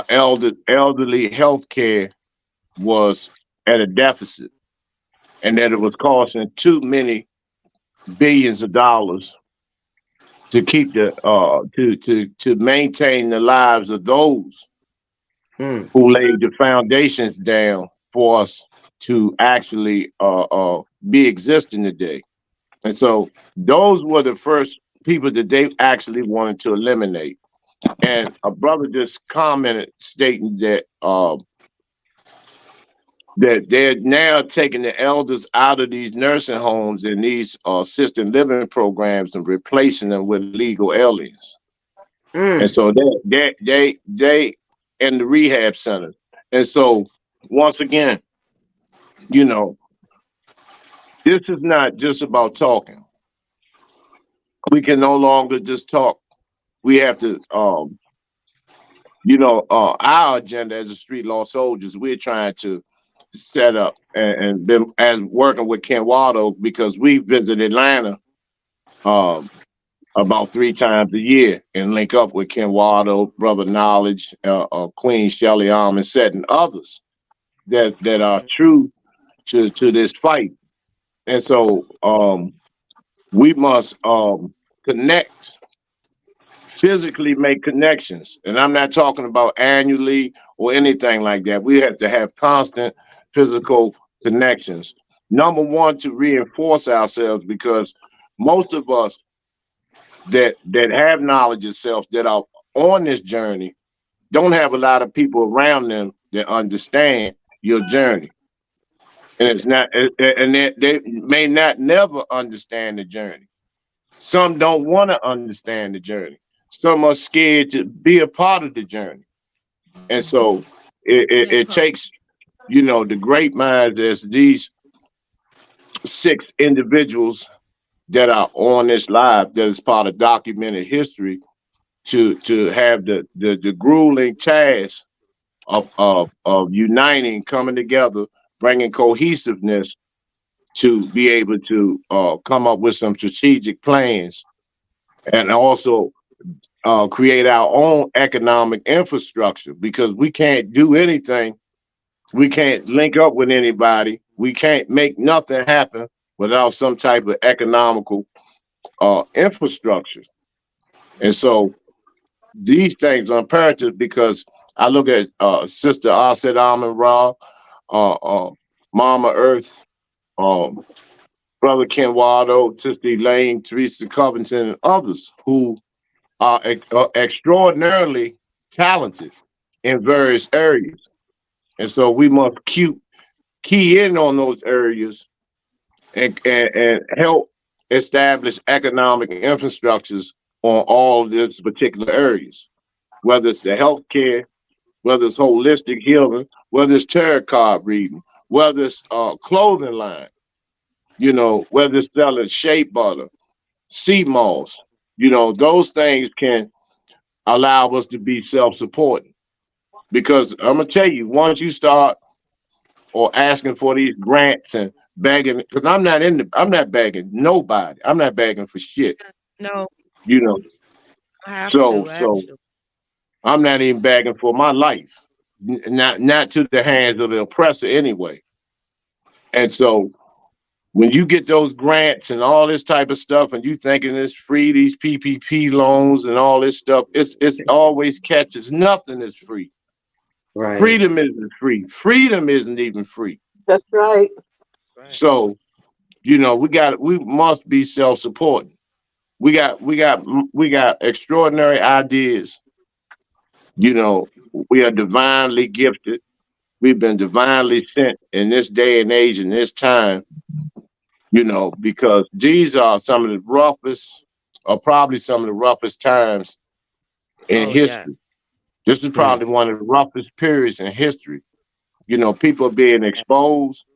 elderly health care was at a deficit, and that it was costing too many billions of dollars to keep the to maintain the lives of those Mm. who laid the foundations down for us to actually be existing today. And so those were the first people that they actually wanted to eliminate. And a brother just commented stating that that they're now taking the elders out of these nursing homes and these assisted living programs and replacing them with legal aliens. And Mm. so they in the rehab centers. And so once again, you know, this is not just about talking. We can no longer just talk. We have to our agenda as a street law soldiers, we're trying to set up and been as working with Ken Waldo, because we visit Atlanta um, about 3 times a year and link up with Ken Waldo, Brother Knowledge, Queen Shelly and Set, and others that are true to this fight. And so we must connect, physically make connections. And I'm not talking about annually or anything like that. We have to have constant physical connections. Number one, to reinforce ourselves, because most of us that have knowledge of self, that are on this journey, don't have a lot of people around them that understand your journey. And it's not, and they may not never understand the journey. Some don't want to understand the journey. Some are scared to be a part of the journey. And so it takes, the great minds as these 6 individuals that are on this live, that is part of documented history, to have the grueling task of uniting, coming together, bringing cohesiveness to be able to come up with some strategic plans, and also create our own economic infrastructure, because we can't do anything. We can't link up with anybody. We can't make nothing happen without some type of economical infrastructure. And so these things are imperative, because I look at Sister Aset Amin Ra, Mama Earth, Brother Ken Waldo, Sister Elaine, Teresa Covington, and others who are extraordinarily talented in various areas. And so we must key in on those areas and help establish economic infrastructures on all these particular areas, whether it's the healthcare, whether it's holistic healing, whether it's tarot card reading, whether it's clothing line, whether it's selling shea butter, sea moss, those things can allow us to be self-supporting. Because I'm gonna tell you, once you start or asking for these grants and begging, because I'm not begging nobody. I'm not begging for shit. No, You know. I have So to actually. I'm not even begging for my life. Not to the hands of the oppressor anyway. And so when you get those grants and all this type of stuff, and you thinking it's free, these PPP loans and all this stuff, it's always catches. Nothing is free. Right. Freedom isn't free. Freedom isn't even free. That's right. Right. So, we must be self-supporting. We got extraordinary ideas. We are divinely gifted. We've been divinely sent in this day and age, in this time, because these are some of the roughest, or probably some of the roughest times in history. Yes. This is probably one of the roughest periods in history. People being exposed.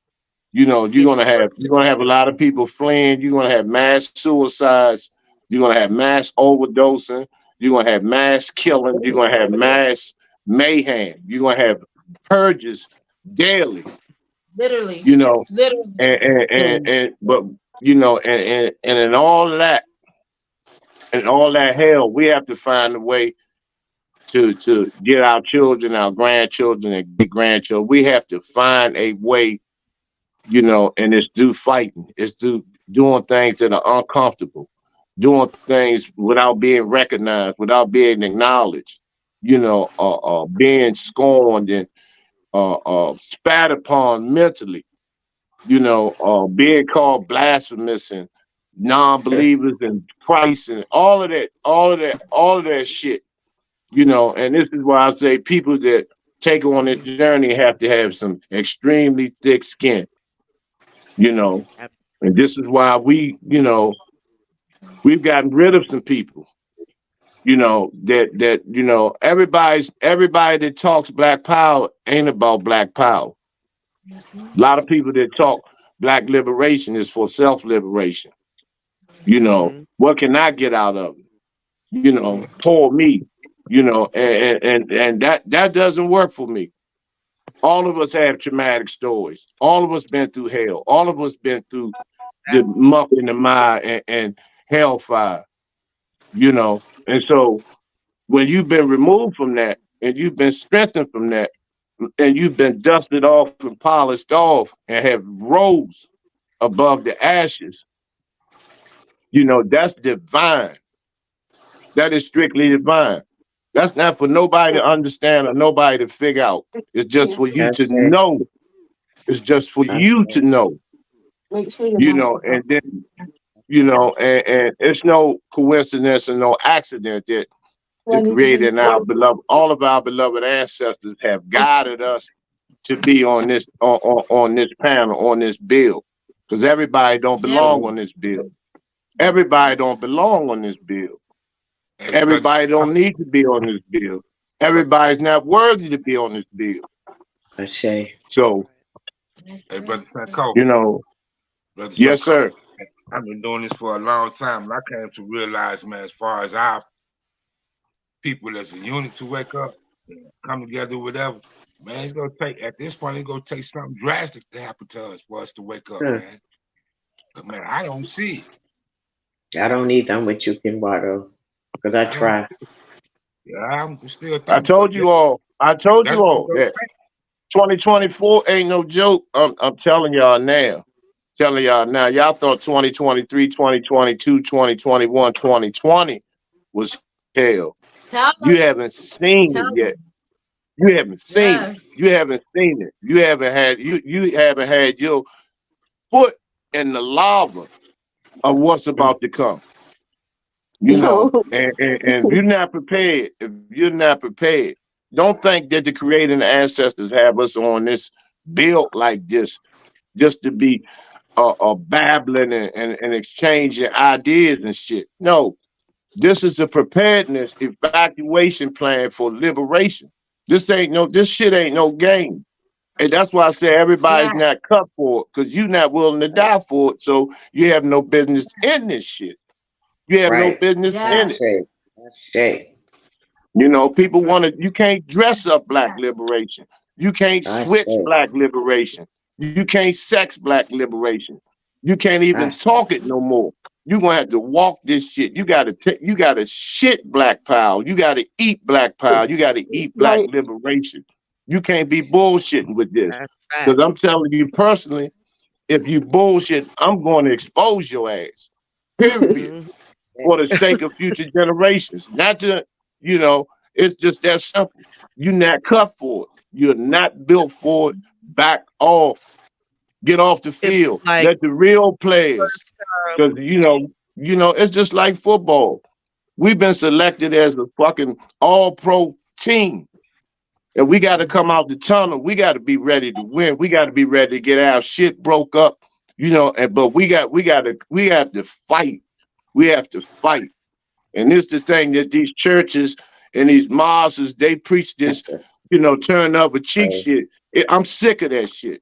You're gonna have a lot of people fleeing. You're gonna have mass suicides. You're gonna have mass overdosing. You're gonna have mass killing. You're gonna have mass mayhem. You're gonna have purges daily. Literally. Literally. And but and in all of that, and all that hell, we have to find a way to get our children, our grandchildren, and great grandchildren. We have to find a way, and it's through fighting. It's through doing things that are uncomfortable, doing things without being recognized, without being acknowledged, being scorned and spat upon mentally, being called blasphemous and non-believers and Christ and all of that shit. And this is why I say people that take on this journey have to have some extremely thick skin, and this is why we've gotten rid of some people, that everybody that talks Black Power ain't about Black Power. A lot of people that talk Black liberation is for self-liberation. What can I get out of it? Poor me. And that doesn't work for me. All of us have traumatic stories. All of us been through hell. All of us been through the muck and the mire and hellfire. And so when you've been removed from that, and you've been strengthened from that, and you've been dusted off and polished off, and have rose above the ashes, that's divine. That is strictly divine. That's not for nobody to understand or nobody to figure out. It's just for you That's to it. know. It's just for That's you to it. know, Make sure your mic is and off. then, and it's no coincidence and no accident that Do I the need to creator read? and our beloved, all of our beloved ancestors have guided us to be on this on this panel, on this bill. Because everybody don't Yep. belong on this bill. Everybody don't belong on this bill. Hey, brother, Everybody don't need to be on this bill. Everybody's not worthy to be on this bill. Ashe. So, hey, brother Franco, brother yes, Franco, sir. I've been doing this for a long time, and I came to realize, man, as far as our people as a unit to wake up, and come together, whatever, man, it's gonna take, at this point, it's gonna take something drastic to happen to us for us to wake up, Huh. man. But man, I don't see it. I don't either. I'm with you, Kimbardo, because I I don't. try. Yeah, I'm still I thinking, but told you all. I told that's you what all it's gonna that 2024 ain't no joke. I'm telling y'all now. Telling y'all now. Y'all thought 2023, 2022, 2021, 2020 was hell. Tell You them. haven't seen Tell it yet. them. You haven't seen it. Yes. You haven't seen it. You haven't had your foot in the lava of what's about to come. No. And if you're not prepared, don't think that the creator and the ancestors have us on this built like this just to be babbling and exchanging ideas and shit. No, this is a preparedness evacuation plan for liberation. This shit ain't no game. And that's why I say everybody's Yes. not cut for it, because you're not willing to die for it. So you have no business in this shit. You have no Right. business in Yes. it. Ashe. People want to, you can't dress up black liberation. You can't Ashe. switch black liberation. You can't sex black liberation. You can't even Ashe. talk it no more. You're gonna have to walk this shit. You gotta shit black power. You gotta eat black power. You gotta eat black Right. liberation. You can't be bullshitting with this. That's Because fact. I'm telling you personally, if you bullshit, I'm going to expose your ass. Period. Mhm. For the sake of future generations. Not to, you know, it's just that simple. You're not cut for it. You're not built for it. Back off. Get off the It's field. like Let the real players, first because it's just like football. We've been selected as a fucking all-pro team. And we got to come out the tunnel. We got to be ready to win. We got to be ready to get our shit broke up, but we have to fight. We have to fight. And this the thing that these churches and these mosques, they preach this, turn up a cheek shit. I'm sick of that shit.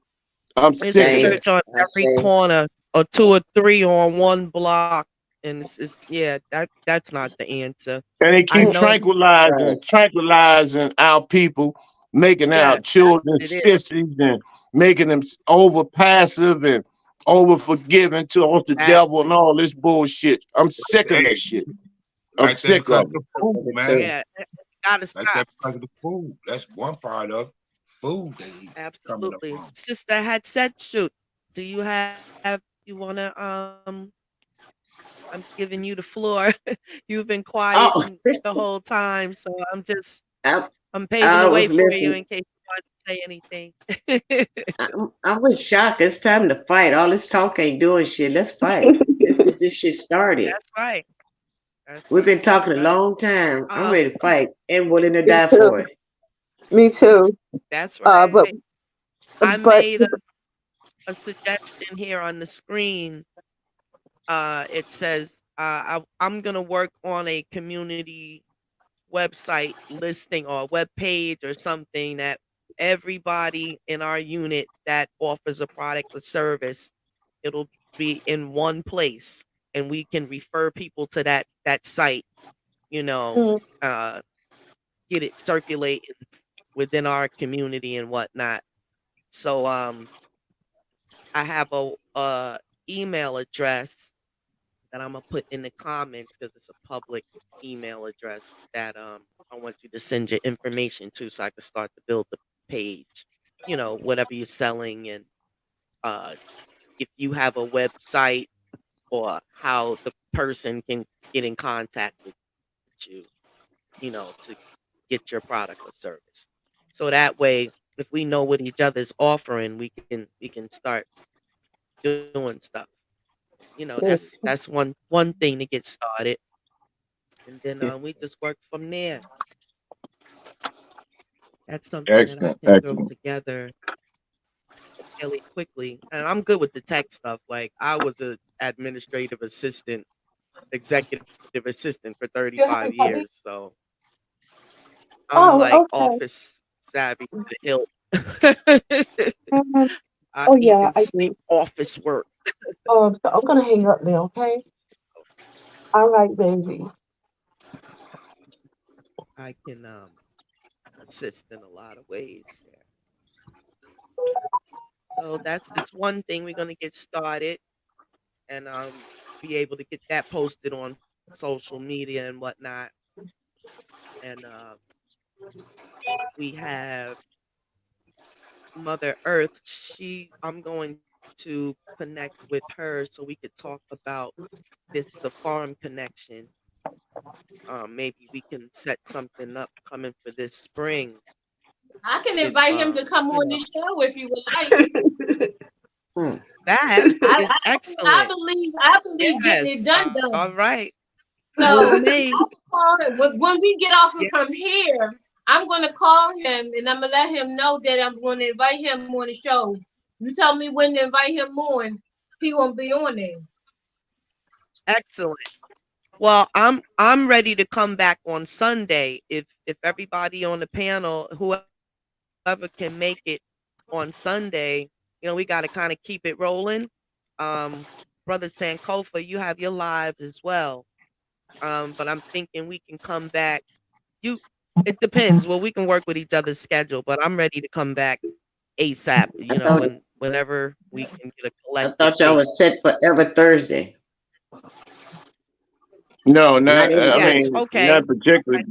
I'm It's a sick of Same. that. church on every Ashe. corner, or 2 or 3 on one block, and it's yeah, that's not the answer. And they I keep know. Right. tranquilizing our people, making our Yes, that's children what it is. sissies and making them over passive and over forgiving towards the devil and Exactly. all this bullshit. I'm sick of hey, that shit. I'm like that sick because of of it. the food, Number man. two. Yeah, it gotta Like that stop. because of the food. That's one part of food they eat coming up Absolutely. on. Sister had said, shoot. Do you you wanna I'm giving you the floor. You've been quiet Oh, the whole time, so I, I'm paving I the way was for you listening. in case you want to say anything. I was shocked. It's time to fight. All this talk ain't doing shit. Let's fight. Let's get this shit started. That's right. That's We've been right. That's talking a right. long time. I'm Um, ready to fight and willing to Me die too. for it. Me too. that's But right. I but made a suggestion here on the screen. It says I'm gonna work on a community website listing or web page or something that everybody in our unit that offers a product or service, it'll be in one place, and we can refer people to that site. You know, mm, uh, get it circulating within our community and whatnot. So I have a email address that I'm gonna put in the comments because it's a public email address that I want you to send your information to so I can start to build the page. Whatever you're selling and uh if you have a website or how the person can get in contact with you, to get your product or service. So that way, if we know what each other's offering, we can start doing stuff. Yes. That's one thing to get started, and then Yeah. we just work from there. That's something that I Excellent, can throw excellent. together fairly quickly, and I'm good with the tech stuff. Like I was a administrative assistant, executive assistant for 35 years, so I'm Oh, like okay. office savvy to the hilt. Mhm. I Oh yeah, even I sleep do. office work. So I'm gonna hang up now, okay? All right, baby. I can assist in a lot of ways there. So that's just one thing we're gonna get started and be able to get that posted on social media and whatnot. And we have Mother Earth. I'm going to connect with her so we could talk about the farm connection. Maybe we can set something up coming for this spring I can with invite him to come you on know the show if you would like. Hmm. that I, is I, I excellent. believe I believe getting it Yes. done All done. right. Rules So made. when we get off Yeah. from here, I'm gonna call him and I'm gonna let him know that I'm gonna invite him on the show. You tell me when to invite him on, he won't be on there. Excellent. Well, I'm ready to come back on Sunday if everybody on the panel, whoever can make it on Sunday, we got to kind of keep it rolling. Brother Sankofa, you have your lives as well. But I'm thinking we can come back. You, it depends. Well, we can work with each other's schedule, but I'm ready to come back ASAP. I thought Whenever we can get a I collective thought y'all date. was set for every Thursday. No, Not not. every I Yes. Thursday. mean, Okay. not particularly.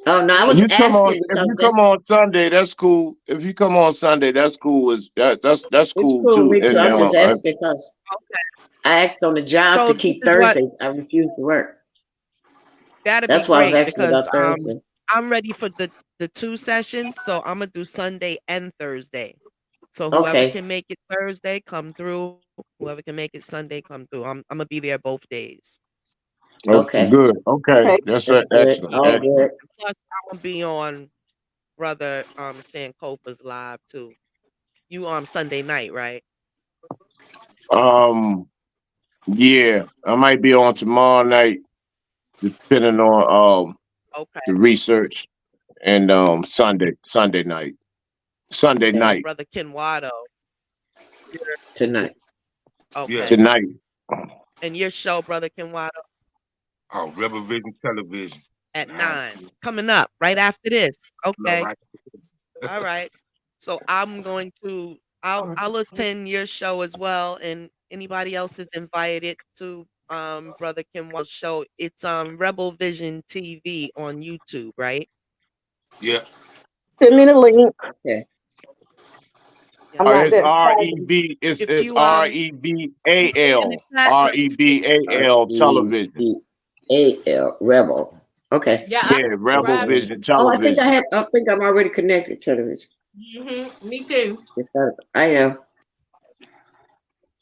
Oh no, I was You come on asking if because you come on Sunday, that's cool. If you come on Sunday, that's cool. That's it's cool cool with too. me too. And I was just asking because Okay. I asked on the job So to this keep is what Thursdays. I refused to work. that'd be That's why I was great asking because about Thursday. I'm ready for the two sessions, so I'm gonna do Sunday and Thursday. So whoever Okay. can make it Thursday, come through. Whoever can make it Sunday, come through. I'm gonna be there both days. Okay. good. Okay, Okay. that's That's good. excellent. Yeah. All Excellent. good. Plus, I'm gonna be on Brother Sankofa's live too. You on Sunday night, right? Yeah, I might be on tomorrow night, depending on Okay. the research, and Sunday night. Sunday Okay. And night Brother Kenwado. Tonight. Yeah. Okay. tonight. And your show, Brother Kenwado, Oh, Rebel Vision Television. at 9 9. p.m. Coming up right after this. No, Okay. right. All right. So I'm going to I'll attend your show as well, and anybody else is invited to Brother Kimwell's show. It's Rebel Vision TV on YouTube, right? Yeah. Send me the link. Okay. Yeah. I'm not It's that savvy. REB. It's If it's you REBAL. in the chat, let me see. REBAL television. REBAL Rebel. Okay. Yeah, I Yeah, Rebel subscribe. Vision Oh, television. I think I'm already connected to this. Me too. I am.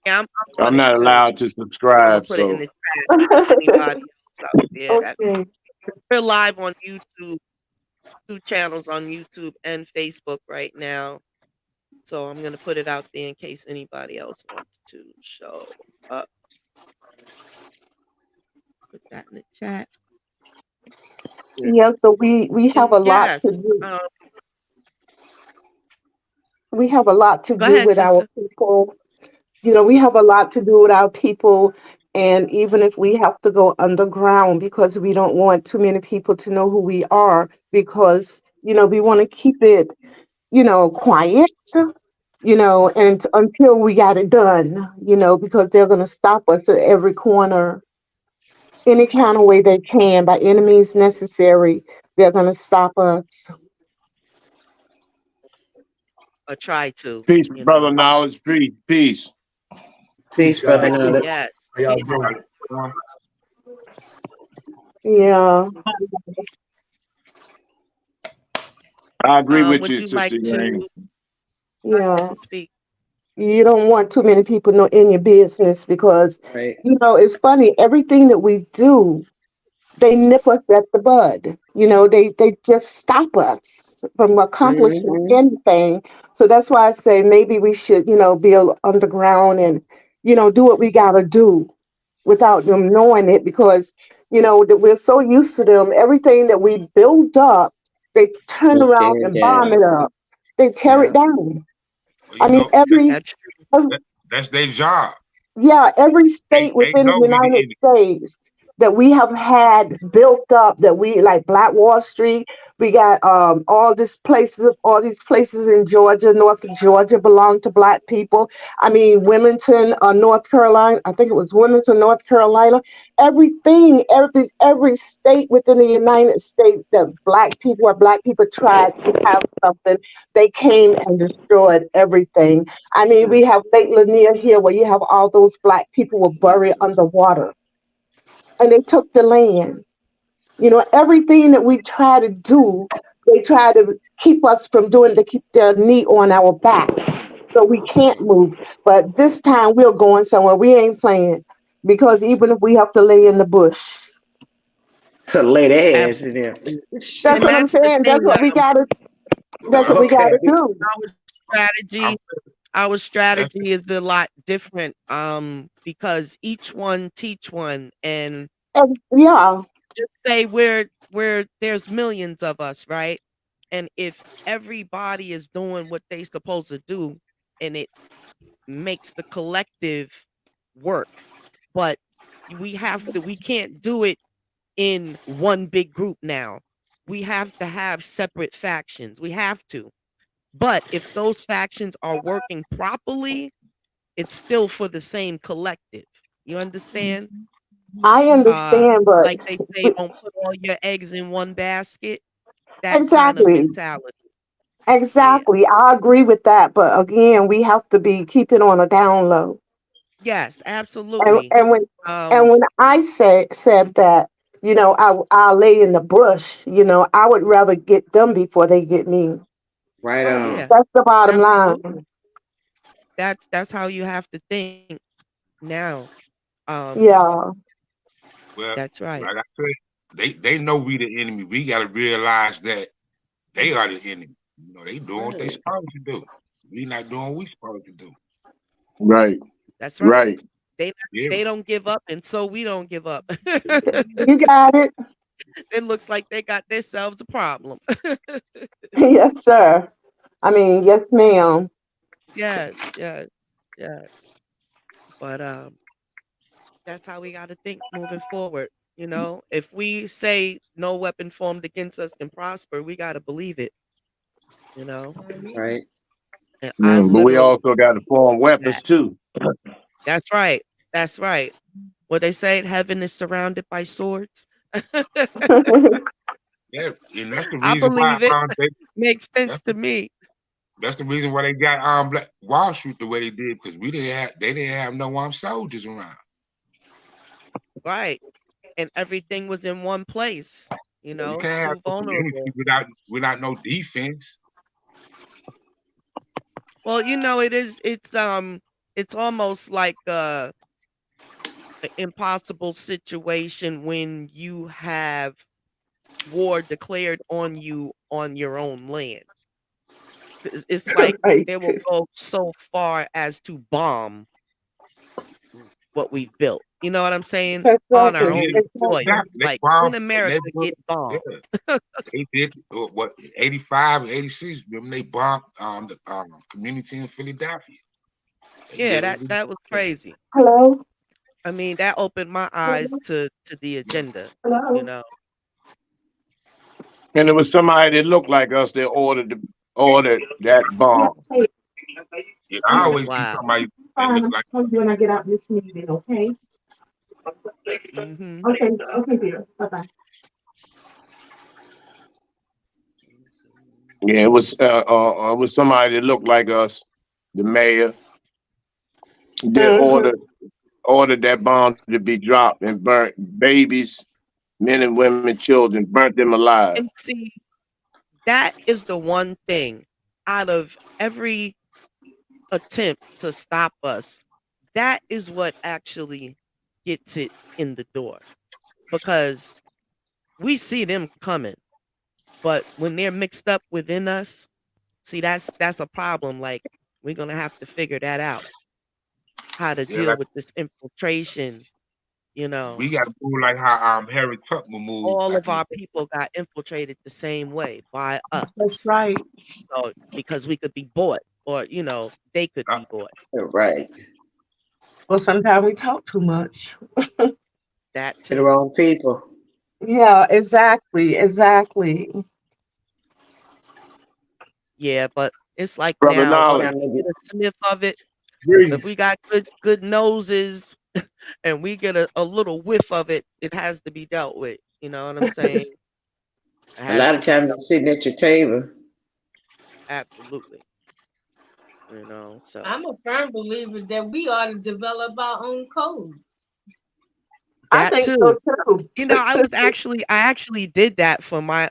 Yeah, I'm I'm on it not too. allowed to I'm gonna subscribe, put it in so the chat. Anybody else out there that Okay. we're live on YouTube, 2 channels on YouTube and Facebook right now. So I'm gonna put it out there in case anybody else wants to show up. Put that in the chat. Yeah, so we have a And lot to yes, do. We have a lot to go do ahead, with our sister. people. We have a lot to do with our people. And even if we have to go underground because we don't want too many people to know who we are, because, we want to keep it, quiet, and until we got it done, because they're going to stop us at every corner, any kind of way they can, by any means necessary. They're going to stop us. Or try to, peace, brother. Knowledge, peace. Peace, brother Nanda. Yes. How y'all doing? Yeah. I agree with Would you, you like Sister Yang. to go ahead Yeah. and speak? You don't want too many people know in your business because, Right. it's funny, everything that we do, they nip us at the bud. They just stop us from accomplishing Mm-hmm. anything. So that's why I say maybe we should, be underground and, do what we gotta do without them knowing it because, that we're so used to them. Everything that we build up, they turn They around tear it and bomb down. it up. They tear it Yeah. down. Well, I you mean, know, That's true. that's their job. yeah, every They state within the know we the United enemy. States that we have had built up, that we like Black Wall Street, we got all these places in Georgia, North Georgia belong to Black people. I mean, Wilmington, North Carolina, I think it was Wilmington, North Carolina. Every state within the United States that Black people tried to have something, they came and destroyed everything. I mean, we have Lake Lanier here where you have all those Black people were buried underwater and they took the land. Everything that we try to do, they try to keep us from doing to keep their knee on our back. So we can't move. But this time we're going somewhere. We ain't playing because even if we have to lay in the bush. Lay their ass in there. Absolutely. That's And what I'm that's the saying. thing. That's what we Okay. gotta do. Our strategy, I'm, our that's strategy is a lot different. Because each one teach one, and And yeah, just say we're there's millions of us, right? And if everybody is doing what they supposed to do, and it makes the collective work, but we can't do it in one big group now. We have to have separate factions. We have to. But if those factions are working properly, it's still for the same collective. You understand? I understand, but Like they say, don't put all your eggs in one basket. That kind of exactly. mentality. Yeah. Exactly. I agree with that. But again, we have to be keeping on a down low. Yes, And absolutely. and when and Um, when I said that, I'll lay in the bush, I would rather get them before they get me. Right oh on. yeah, That's the bottom line. absolutely. That's how you have to think now. Um, Yeah. well, that's right. like I said, they know we the enemy. We got to realize that they are the enemy. They doing what they Right. supposed to do. We not doing what we supposed to do. Right, That's right. right. They Yeah, they don't give up, and so we don't give up. You got it. It looks like they got themselves a problem. Yes, sir. I mean, yes, ma'am. Yes, yes, yes. But that's how we got to think moving forward. If we say no weapon formed against us can prosper, we got to believe it. You know, Right. and I But we literally also got to form believe weapons that. too. That's right. That's right. What they say, heaven is surrounded by swords. yeah, and that's the I reason why believe it. Makes sense to me. that's the reason why they got Black Wall Street the way they did because they didn't have no armed soldiers around. Right. And everything was in one place, You can't have too no community vulnerable. without no defense. Well, it's almost like an impossible situation when you have war declared on you on your own land. It's like Right. they will go so far as to bomb what we've built. You know what I'm saying? On our Exactly. Yeah, own soil. Exactly. they Like bombed when and America they put get bombed. yeah, they did what 85 and 86. Remember they bombed the community in Philadelphia. They Yeah, did that was it. crazy. Hello. I mean, that opened my eyes to the agenda, you Hello. know. And there was somebody that looked like us that ordered that Yeah. bomb. Hey, Yeah, I always be Wow. somebody that fine. look I'll like call you when I get out this meeting. Okay. Mhm. Okay. Okay, dear. Bye bye. Yeah, it was somebody that looked like us, the mayor, They Mhm. ordered that bomb to be dropped and burnt babies, men and women, children, burnt them alive. And see, that is the one thing out of every attempt to stop us, that is what actually gets it in the door. Because we see them coming, but when they're mixed up within us, see that's a problem. Like we're gonna have to figure that out, how to Yeah, deal like with this infiltration, you we know. got to move like how Harry Tubman moved All back of in the our day. people got infiltrated the same way by That's us. right. So because we could be bought, or they could Uh, be bought. Right. Well, sometimes we talk too much. That To the too. wrong people. Yeah, exactly, exactly. Yeah, but it's like Brother now It's once Knowledge. time we to get a sniff of it, if Greetings. we got good noses and we get a little whiff of it, it has to be dealt with. You know what I'm saying? It a has lot to of be times you're dealt sitting at your table. absolutely. So I'm a firm believer that we ought to develop our own code. I that think so too. too. I actually did that for my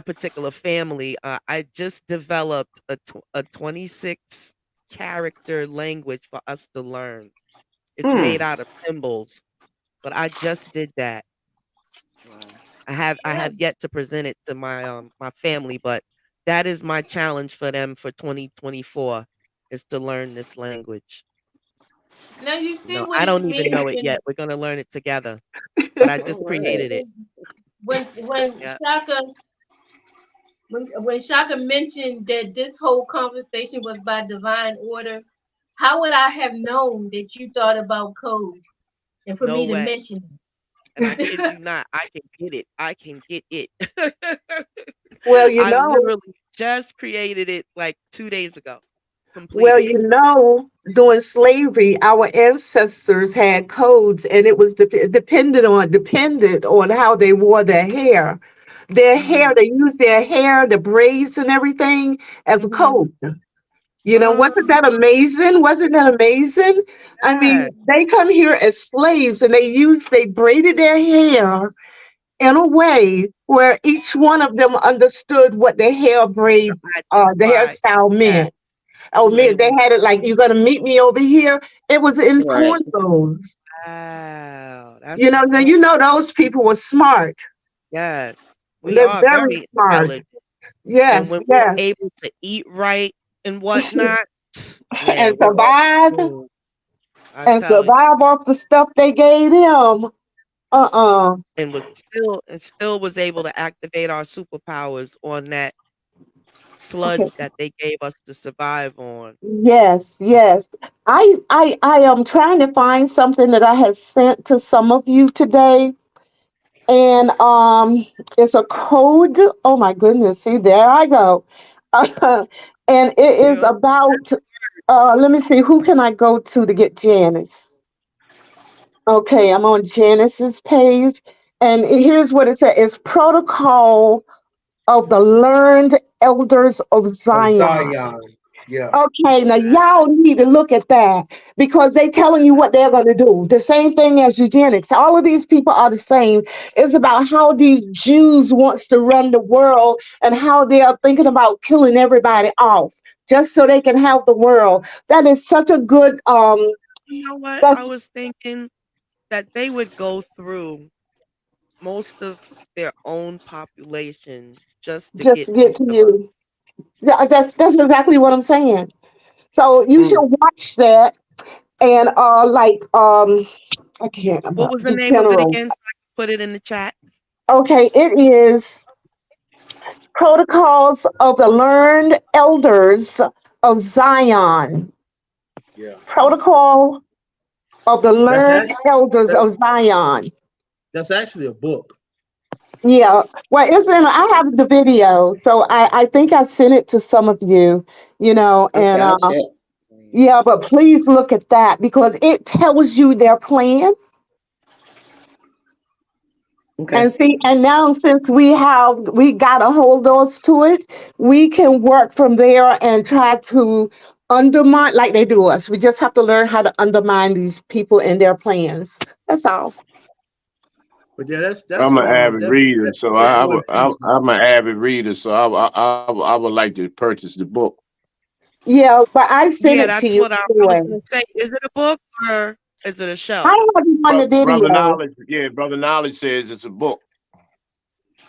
particular family. I just developed a 26 character language for us to learn. It's made Mm. out of symbols, but I just did that. Wow. I Yeah. have yet to present it to my family, but that is my challenge for them for 2024 is to learn this language. Now you see what I it don't even means know it yet. We're gonna learn it together, but I just All right. created it. when Yeah. when Shaka mentioned that this whole conversation was by divine order, how would I have known that you thought about code and for No me to way. mention And I kid it? you not, I can get it. I can get it. Well, you I know, literally just created it like 2 days ago. well, Completed it. you know, during slavery, our ancestors had codes, and it was depended on how they wore their hair. Their hair, Mm, they used their hair, the braids and everything as a mm-hmm. code. You know, wasn't that amazing? Wasn't that amazing? I mean, Yes. they come here as slaves, and they braided their hair in a way where each one of them understood what the hair To braid, the identify. hairstyle Yes. meant. Oh Who they man, they were. had it like you're gonna meet me over here. It was in Right. cornrows. Wow. That's You know, what's now up. you know those people were smart. Yes. We They're are very very smart. intelligent. And Yes, when we're yes. able to eat right and whatnot, man, And we're off the survive moon. I and tell you. survive off the stuff they gave them. Uh-uh. And still was able to activate our superpowers on that Okay. sludge that they gave us to survive on. Yes, yes. I am trying to find something that I had sent to some of you today. And it's a code. Oh my goodness. See, there I go. And it You is know? about let me see, who can I go to get Janice? Okay, I'm on Janice's page. And here's what it says. It's protocol of the learned elders of Of Zion. Zion. Yeah. Okay, now y'all need to look at that because they telling you what they're going to do. The same thing as eugenics. All of these people are the same. It's about how these Jews wants to run the world and how they are thinking about killing everybody off just so they can have the world. That is such a good You know what? that's I was thinking that they would go through most of their own population just to just get to get most to of you. us. Yeah, that's exactly what I'm saying. So you should Mm. watch that and I can't What about was the the name of it general. again so I can put it in the chat? Okay, it is Protocols of the Learned Elders of Zion. Yeah. Protocol of the That's Learned actually Elders that, of Zion. that's actually a book. Yeah. Well, I have the video, so I think I sent it to some of you, Okay, and I'll check. yeah, but please look at that because it tells you their plan. Okay. And see, and now since we got a hold on to it, we can work from there and try to undermine like they do us. We just have to learn how to undermine these people and their plans. That's all. But yeah, that's I'm an avid reader, so that's War and Peace. I'm an avid reader, so I would like to purchase the book. Yeah, but I sent Yeah, it to that's you what I was anyway. gonna say. Is it a book or is it a show? I have it on the Brother video. Knowledge, yeah, Brother Knowledge says it's a book.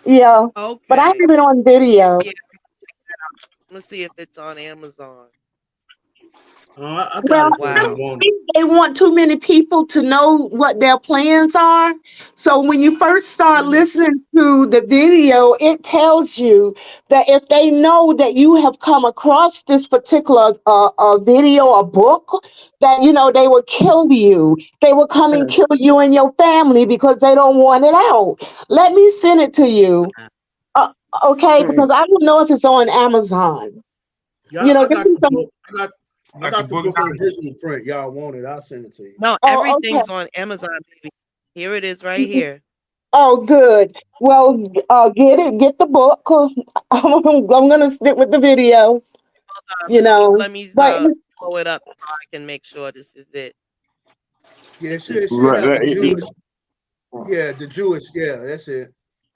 Yeah, but I have Okay. it on video. Yeah, let's see if it's on Amazon. I got Well, it for I you. Wow. don't Want think they want too many people to know what their plans are. So when you first start Mhm. listening to the video, it tells you that if they know that you have come across this particular video or book, that they will kill you. They will come and kill you and your family because they don't want it out. Let me send it to you. Okay, because I don't know if it's on Amazon. Yeah, I This got is the some. book. I Got got the the book book on now. digital print. Y'all want it? I'll send it to you. No, Oh, everything's on Amazon, baby. Here it is right here. Oh, good. Well, get the book. I'm gonna stick with the video. Let me But pull it up so I can make sure this is it. Yeah, This it is should have the Right, Jewish. Yeah, the Jewish. Yeah, that's it.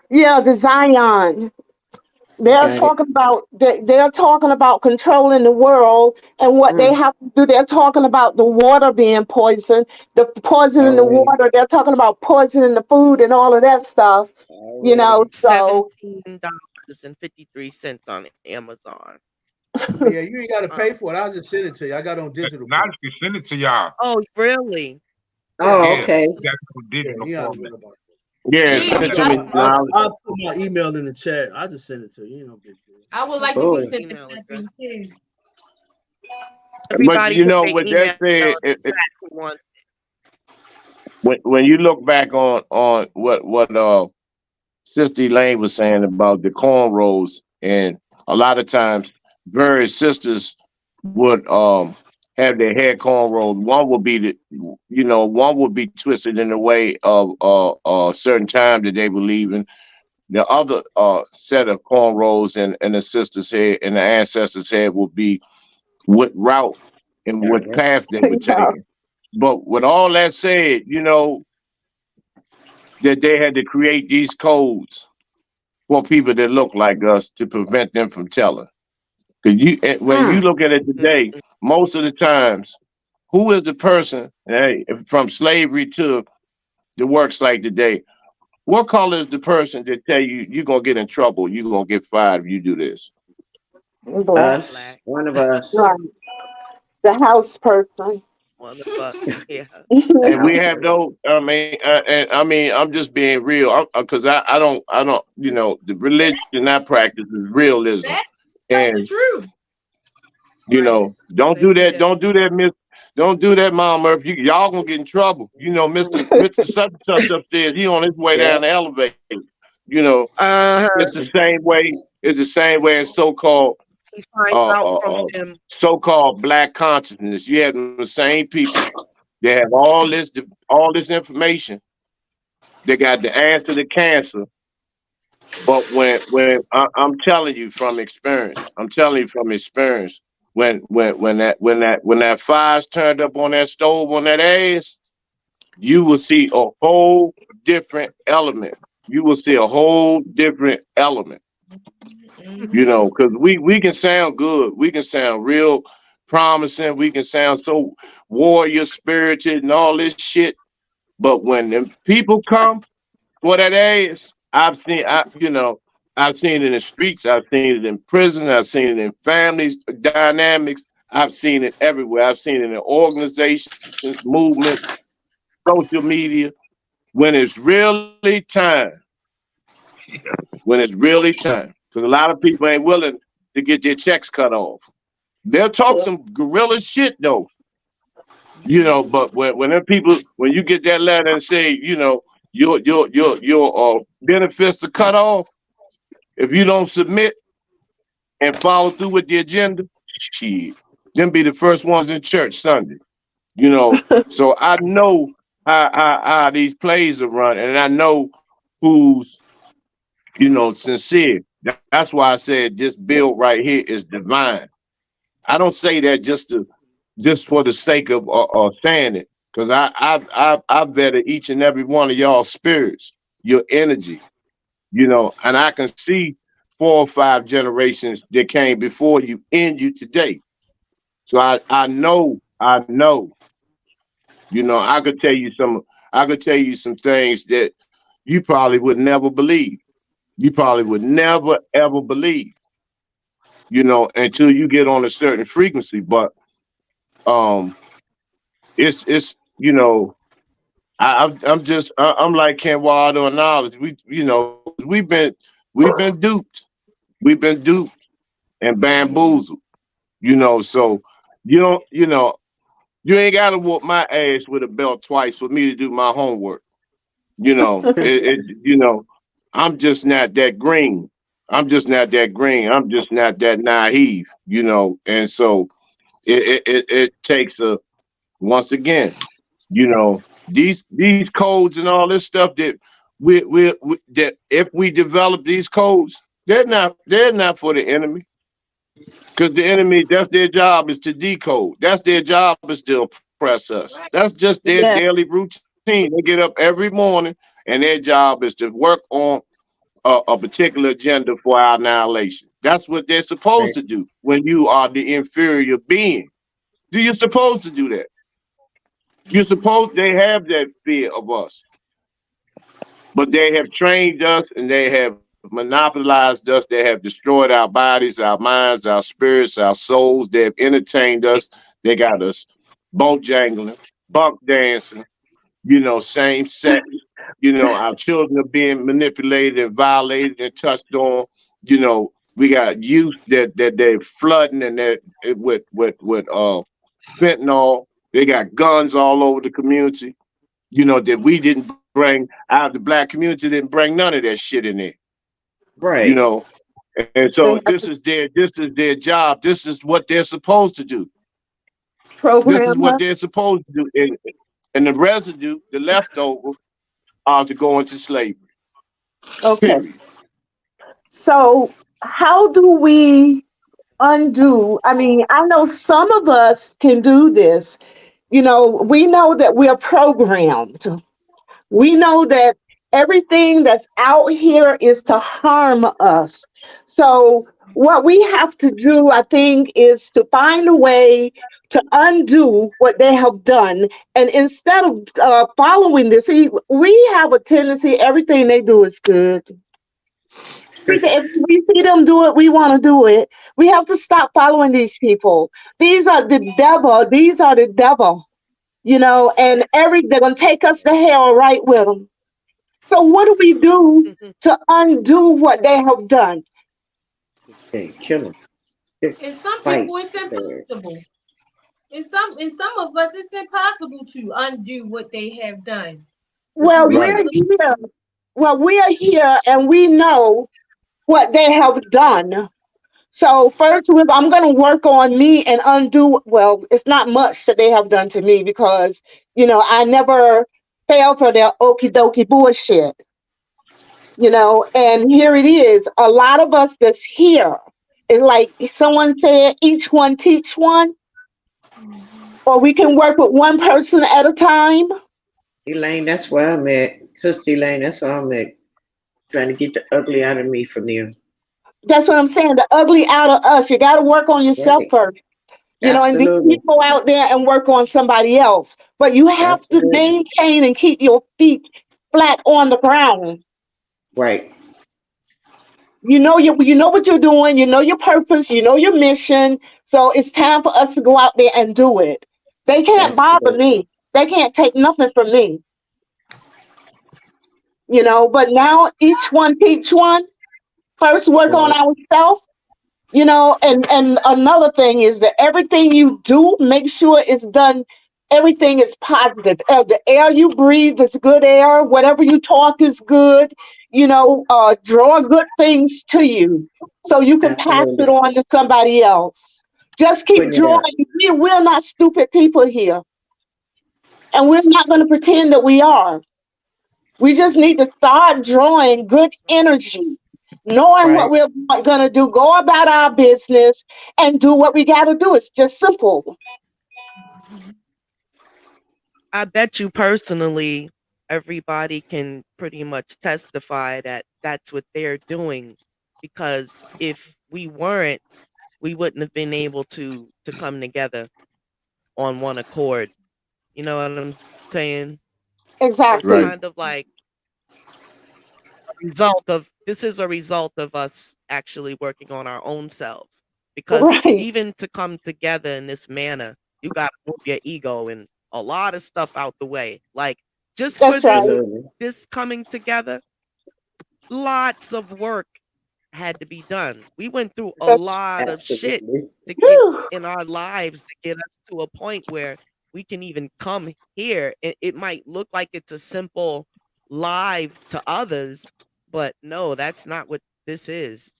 yeah, the Zion. They're talking about controlling the world and what they have to do. They're talking about the water being poisoned, the poison in the Already. water. They're talking about poison in the food and all of that stuff. Already. So $17.53 on Amazon. But yeah, you ain't got to pay for it. I'll just send it to you. I got it on digital Now print. you can send it to y'all. Oh, really? Oh, Yeah, okay. that's on Yeah, digital you gotta format. worry about it. yeah, Please, send it to me. I'll put my email in the chat. I'll just send it to you. You know, big deal. I would like to Cool. be sent the Email copy address. too. But Everybody you put know, their with email that said, in the chat who wants when you look back on what Sister Elaine was saying about the cornrows, and a lot of times various sisters would have their hair cornrows. One would be one would be twisted in the way of a certain time that they believe in. The other set of cornrows in the sister's head and the ancestors' head will be what route and what path they were taking. But with all that said, that they had to create these codes for people that look like us to prevent them from telling. Because when you look at it today, most of the times, who is the person, from slavery to the work site today, what color is the person that tell you you're going to get in trouble, you're going to get fired if you do this? Us. Black. One of us. Right. The house person. one of us. Yeah. And we have those. I'm just being real, because I don't, the religion I practice is realism, That's and the truth. don't do that. Don't do that, Mom Murphy. Y'all gonna get in trouble. Mr. Such and Such upstairs. He on his way down the elevator. It's the same way. It's the same way as so-called He finds out from them. so-called black consciousness. You have the same people. They have all this information. They got the answer to cancer. But when I'm telling you from experience, when that fire's turned up on that stove on that ass, you will see a whole different element. You will see a whole different element. Because we can sound good. We can sound real promising. We can sound so warrior spirited and all this shit. But when them people come for that ass, I've seen it in the streets. I've seen it in prison. I've seen it in families dynamics. I've seen it everywhere. I've seen it in organizations, movements, social media. When it's really time. When it's really time. Because a lot of people ain't willing to get their checks cut off. They'll talk some guerrilla shit though. But when you get that letter and say, your benefits are cut off, if you don't submit and follow through with the agenda, shit, them be the first ones in church Sunday. So I know how these plays are run, and I know who's sincere. That's why I said this bill right here is divine. I don't say that just for the sake of saying it, because I've vetted each and every one of y'all spirits, your energy, and I can see 4 or 5 generations that came before you in you today. So I know, I could tell you some things that you probably would never believe. You probably would never ever believe, until you get on a certain frequency. But it's I'm like Ken Wilder and Knowledge. We've been duped. We've been duped and bamboozled. So you ain't gotta whoop my ass with a belt twice for me to do my homework. I'm just not that green. I'm just not that green. I'm just not that naive. And so it takes once again, these codes and all this stuff that we that if we develop these codes, they're not for the enemy. Because the enemy, that's their job, is to decode. That's their job, is to oppress us. That's just their daily routine. They get up every morning and their job is to work on a particular agenda for our annihilation. That's what they're supposed to do when you are the inferior being. You're supposed to do that. They have that fear of us. But they have trained us and they have monopolized us. They have destroyed our bodies, our minds, our spirits, our souls. They have entertained us. They got us boat jangling, bunk dancing, same sex. Our children are being manipulated and violated and touched on. We got youth that they're flooding and they're with fentanyl. They got guns all over the community. That we didn't bring out. The black community didn't bring none of that shit in there. Right. And so this is their job. This is what they're supposed to do. This is what they're supposed to do. And the residue, the leftover, are to go into slavery. Okay. Period. So how do we undo? I mean, I know some of us can do this. We know that we are programmed. We know that everything that's out here is to harm us. So what we have to do, I think, is to find a way to undo what they have done. And instead of following this, we have a tendency, everything they do is good. If we see them do it, we want to do it. We have to stop following these people. These are the devil. These are the devil. And they're going to take us to hell right with them. So what do we do to undo what they have done? Okay, kill them. In some people, it's impossible. In some of us, it's impossible to undo what they have done. Well, we're here. Well, we are here, and we know what they have done. So first, I'm going to work on me and undo. Well, it's not much that they have done to me because, I never fell for their okie dokie bullshit. And here it is. A lot of us that's here is like someone said, each one teach one, or we can work with one person at a time. Elaine, that's where I'm at. Sister Elaine, that's where I'm at. Trying to get the ugly out of me from them. That's what I'm saying. The ugly out of us. You got to work on yourself first. And then you go out there and work on somebody else. But you have to maintain and keep your feet flat on the ground. Right. You know what you're doing. You know your purpose. You know your mission. So it's time for us to go out there and do it. They can't bother me. They can't take nothing from me. But now each one teach one. First work on ourselves. And another thing is that everything you do, make sure it's done. Everything is positive. The air you breathe is good air. Whatever you talk is good. Draw good things to you so you can pass it on to somebody else. Just keep drawing. We're not stupid people here. And we're not going to pretend that we are. We just need to start drawing good energy. knowing what Right. we're going to do, go about our business and do what we got to do. It's just simple. I bet you personally, everybody can pretty much testify that that's what they're doing, because if we weren't, we wouldn't have been able to come together on one accord. You know what I'm saying? So it's Exactly. Right. kind of like result of this is a result of us actually working on our own selves, because Right. even to come together in this manner, you got to move your ego and a lot of stuff out the way, like just for That's right. Absolutely. this coming together, lots of work had to be done. We went through a That's, lot of shit Absolutely. to get whew. in our lives to get us to a point where we can even come here. It might look like it's a simple live to others, but no, that's not what this is.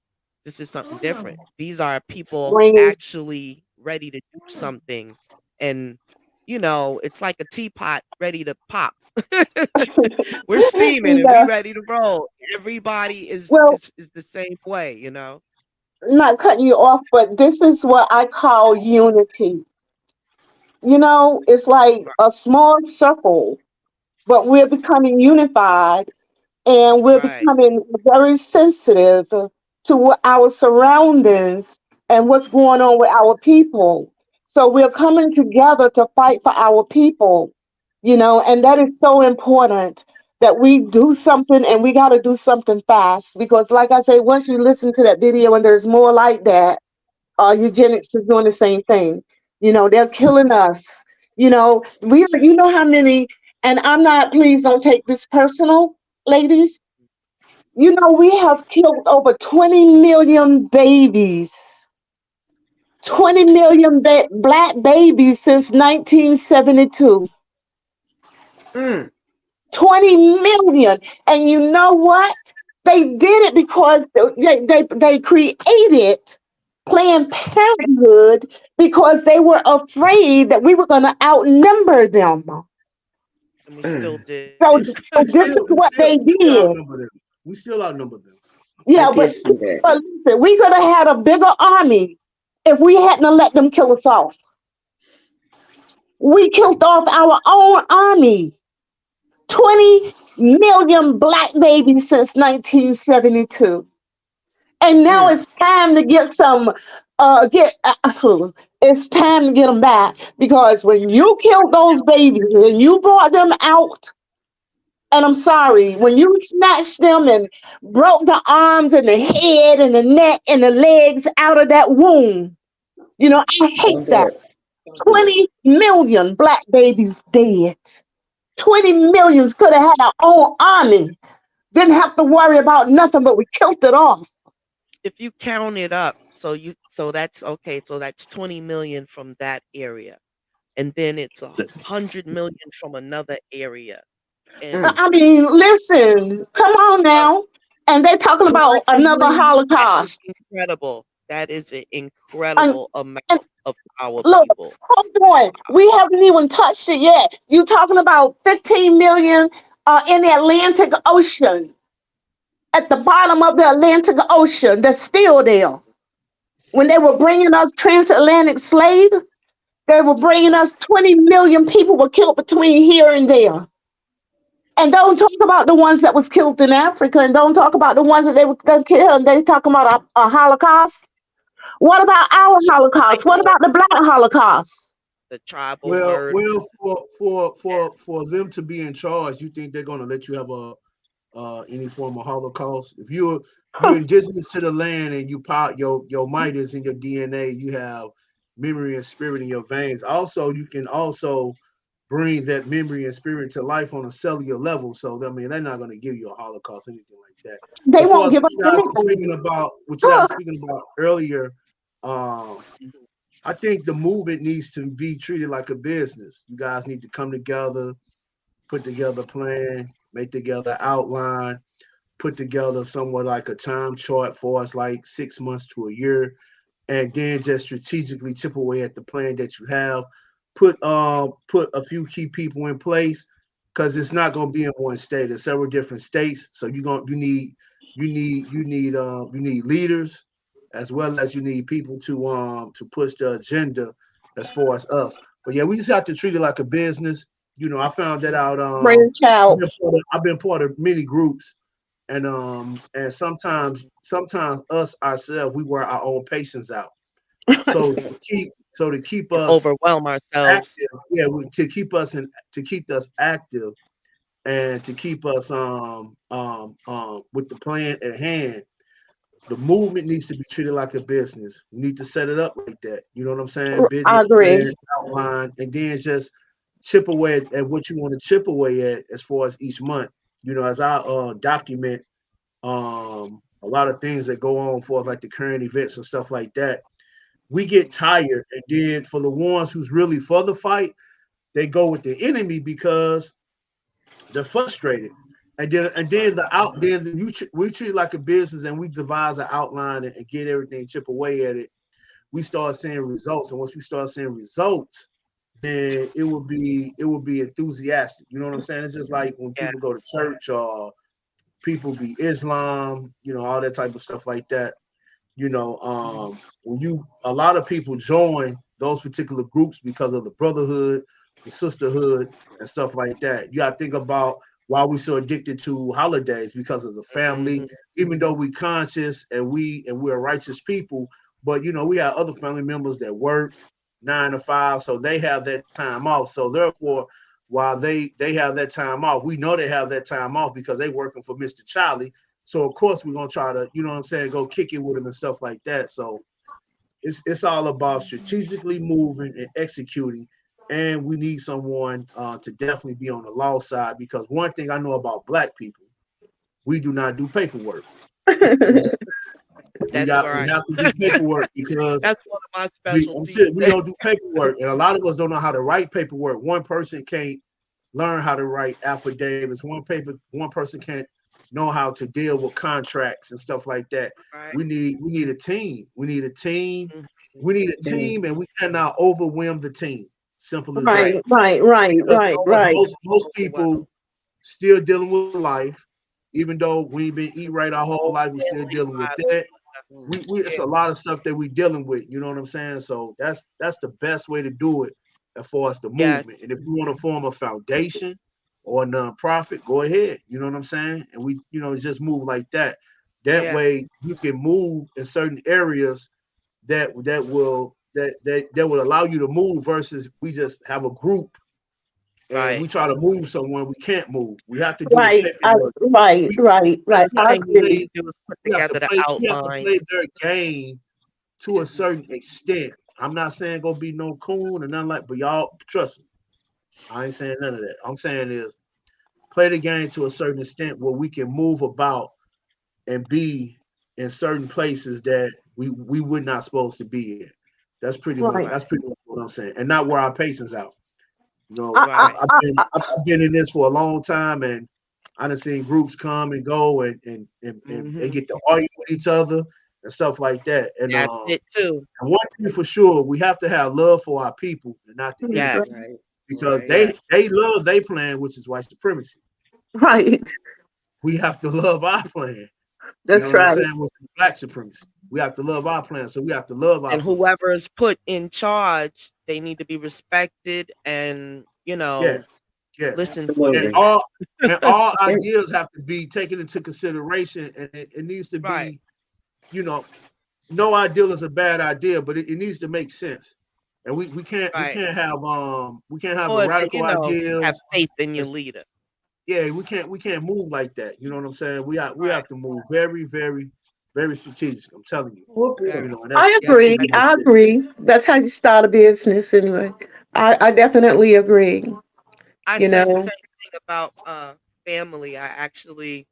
This is something different. These are people Bringing, actually ready to do something, and it's like a teapot ready to pop. We're steaming and we yeah. ready to roll. Everybody is Well, is is the same way. not cutting you off, but this is what I call unity. It's like Right. a small circle, but we're becoming unified and we're Right. becoming very sensitive to what our surroundings and what's going on with our people. So we're coming together to fight for our people, and that is so important that we do something, and we got to do something fast because, like I say, once you listen to that video and there's more like that, eugenics is doing the same thing. They're killing us. You know how many, and I'm not, please don't take this personal, ladies. We have killed over 20 million babies, 20 million black babies since 1972. Mm. 20 million. And you know what? They did it because they created Planned Parenthood because they were afraid that we were going to outnumber them. And we still Mm. did. So, We, so we this is still we what still they we still did. outnumber them. We still outnumber them. I Yeah, did but see that. listen, we could have had a bigger army if we hadn't have let them kill us off. We killed off our own army. 20 million black babies since 1972. And now Mm. it's time to get some, it's time to get them back because when you killed those babies and you brought them out, and I'm sorry, when you snatched them and broke the arms and the head and the neck and the legs out of that womb, I hate Don't do that. it. Don't do it. 20 million black babies dead. 20 millions could have had our own army. Didn't have to worry about nothing, but we killed it off. If you count it up, so that's okay. So that's 20 million from that area, and then it's 100 million from another area, and Mm. I mean, listen, come on uh, now. And they're talking 200 about another million. That is Holocaust. incredible. That is an And, incredible amount and of our look, people. hold on. We haven't even touched it yet. You talking about 15 million in the Atlantic Ocean, at the bottom of the Atlantic Ocean, that's still there. When they were bringing us transatlantic slave, they were bringing us 20 million people were killed between here and there. And don't talk about the ones that was killed in Africa, and don't talk about the ones that they were killed. They talking about a Holocaust. What about our Holocaust? What about the Black Holocaust? The tribal Well, murder. well, for them to be in charge, you think they're going to let you have any form of Holocaust? If you're indigenous to the land and your might is in your DNA, you have memory and spirit in your veins. Also, you can also bring that memory and spirit to life on a cellular level. So I mean, they're not going to give you a Holocaust, anything like that. They As far won't as give us anything. what you guys were speaking about earlier, um, I think the movement needs to be treated like a business. You guys need to come together, put together a plan, make together outline, put together somewhat like a time chart for us, like 6 months to a year, and then just strategically chip away at the plan that you have. Put a few key people in place because it's not going to be in one state. It's several different states, so you need you need leaders, as well as you need people to push the agenda as far as us. But yeah, we just have to treat it like a business. I found that out. Branch I've out. been part of many groups, and sometimes us ourselves we wear our own patients out. So Mhm. to keep And us overwhelm ourselves. active, yeah, to keep us active and to keep us with the plan at hand. The movement needs to be treated like a business. We need to set it up like that. You know what I'm saying? I Business agree. plan, outline, and then just chip away at what you want to chip away at as far as each month. As I document a lot of things that go on for like the current events and stuff like that, we get tired. And then for the ones who's really for the fight, they go with the enemy because they're frustrated. And then the out then we treat it like a business, and we devise an outline and get everything, chip away at it. We start seeing results, and once we start seeing results, then it will be enthusiastic. You know what I'm saying? It's just like when people go to Yes. church or people be Islam, all that type of stuff like that. When you a lot of people join those particular groups because of the brotherhood, the sisterhood, and stuff like that. You got to think about why we so addicted to holidays because of the family. Mhm. Even though we conscious and we're righteous people, but we have other family members that work 9 to 5, so they have that time off. So therefore, while they have that time off, we know they have that time off because they working for Mr. Charlie. So of course we're gonna try to, what I'm saying, go kick it with them and stuff like that. So it's all about strategically moving and executing. And we need someone to definitely be on the law side, because one thing I know about black people, we do not do paperwork. We That's got where we I have to do paperwork because that's one of my I'm specialties. sure we don't do paperwork, and a lot of us don't know how to write paperwork. One person can't learn how to write affidavits. One person can't know how to deal with contracts and stuff like that. Right. We need a team. We need a team. Mhm. We need a team, and we cannot overwhelm the team. Simple as that. Right. Right, right, right, Because, right, No one because right. wants most to be people overwhelmed. still dealing with life, even though we been eating right our whole Whole life, we still family dealing with lives. that. We it's Yeah. a lot of stuff that we dealing with. You know what I'm saying? So that's the best way to do it as far as the movement. Yes. And if you want to form a foundation or a nonprofit, go ahead. You know what I'm saying? And we, just move like that. That Yeah. way you can move in certain areas that will allow you to move, versus we just have a group and Right. we try to move somewhere we can't move. We have to do the Right, paperwork. right, We, right, right. First we have I to thing we need agree. play to do is put we have to together the play we have to outline. play their game to a certain extent. I'm not saying go be no coon or nothing like, but y'all trust me. I ain't saying none of that. I'm saying is play the game to a certain extent where we can move about and be in certain places that we would not supposed to be in. That's pretty much Right. Right. that's pretty much what I'm saying. And not wear our patience out. You know, I, I, I've, Right. I've I, been I, I've been in this for a long time, and I done seen groups come and go, and they Hmm. get to argue with each other and stuff like that. And That's it too. one thing for sure, we have to have love for our people and not the that's Yes. right. enemies, Right. because Right. Yes. they love their plan, which is white supremacy. Right. We have to love our plan. You know That's what I'm right. saying? With black supremacy, we have to love our plan. So we have to love our And sisters. whoever is put in charge, they need to be respected and, Yes, yes. listen for And Absolutely. themselves. all And ideas have to be taken into consideration, and it needs to Right. be, you know, no idea is a bad idea, but it needs to make sense. And we can't we Right. can't have we can't have a Or to, radical have ideas. faith in your It's, leader. yeah, we can't move like that. You know what I'm saying? We Right. have to move very, very, very strategic. I'm telling you. Whoopee. Very. And I Yes. that's agree. pretty much I it. agree. That's how you start a business anyway. I definitely agree. I You say the know, same thing about family. I actually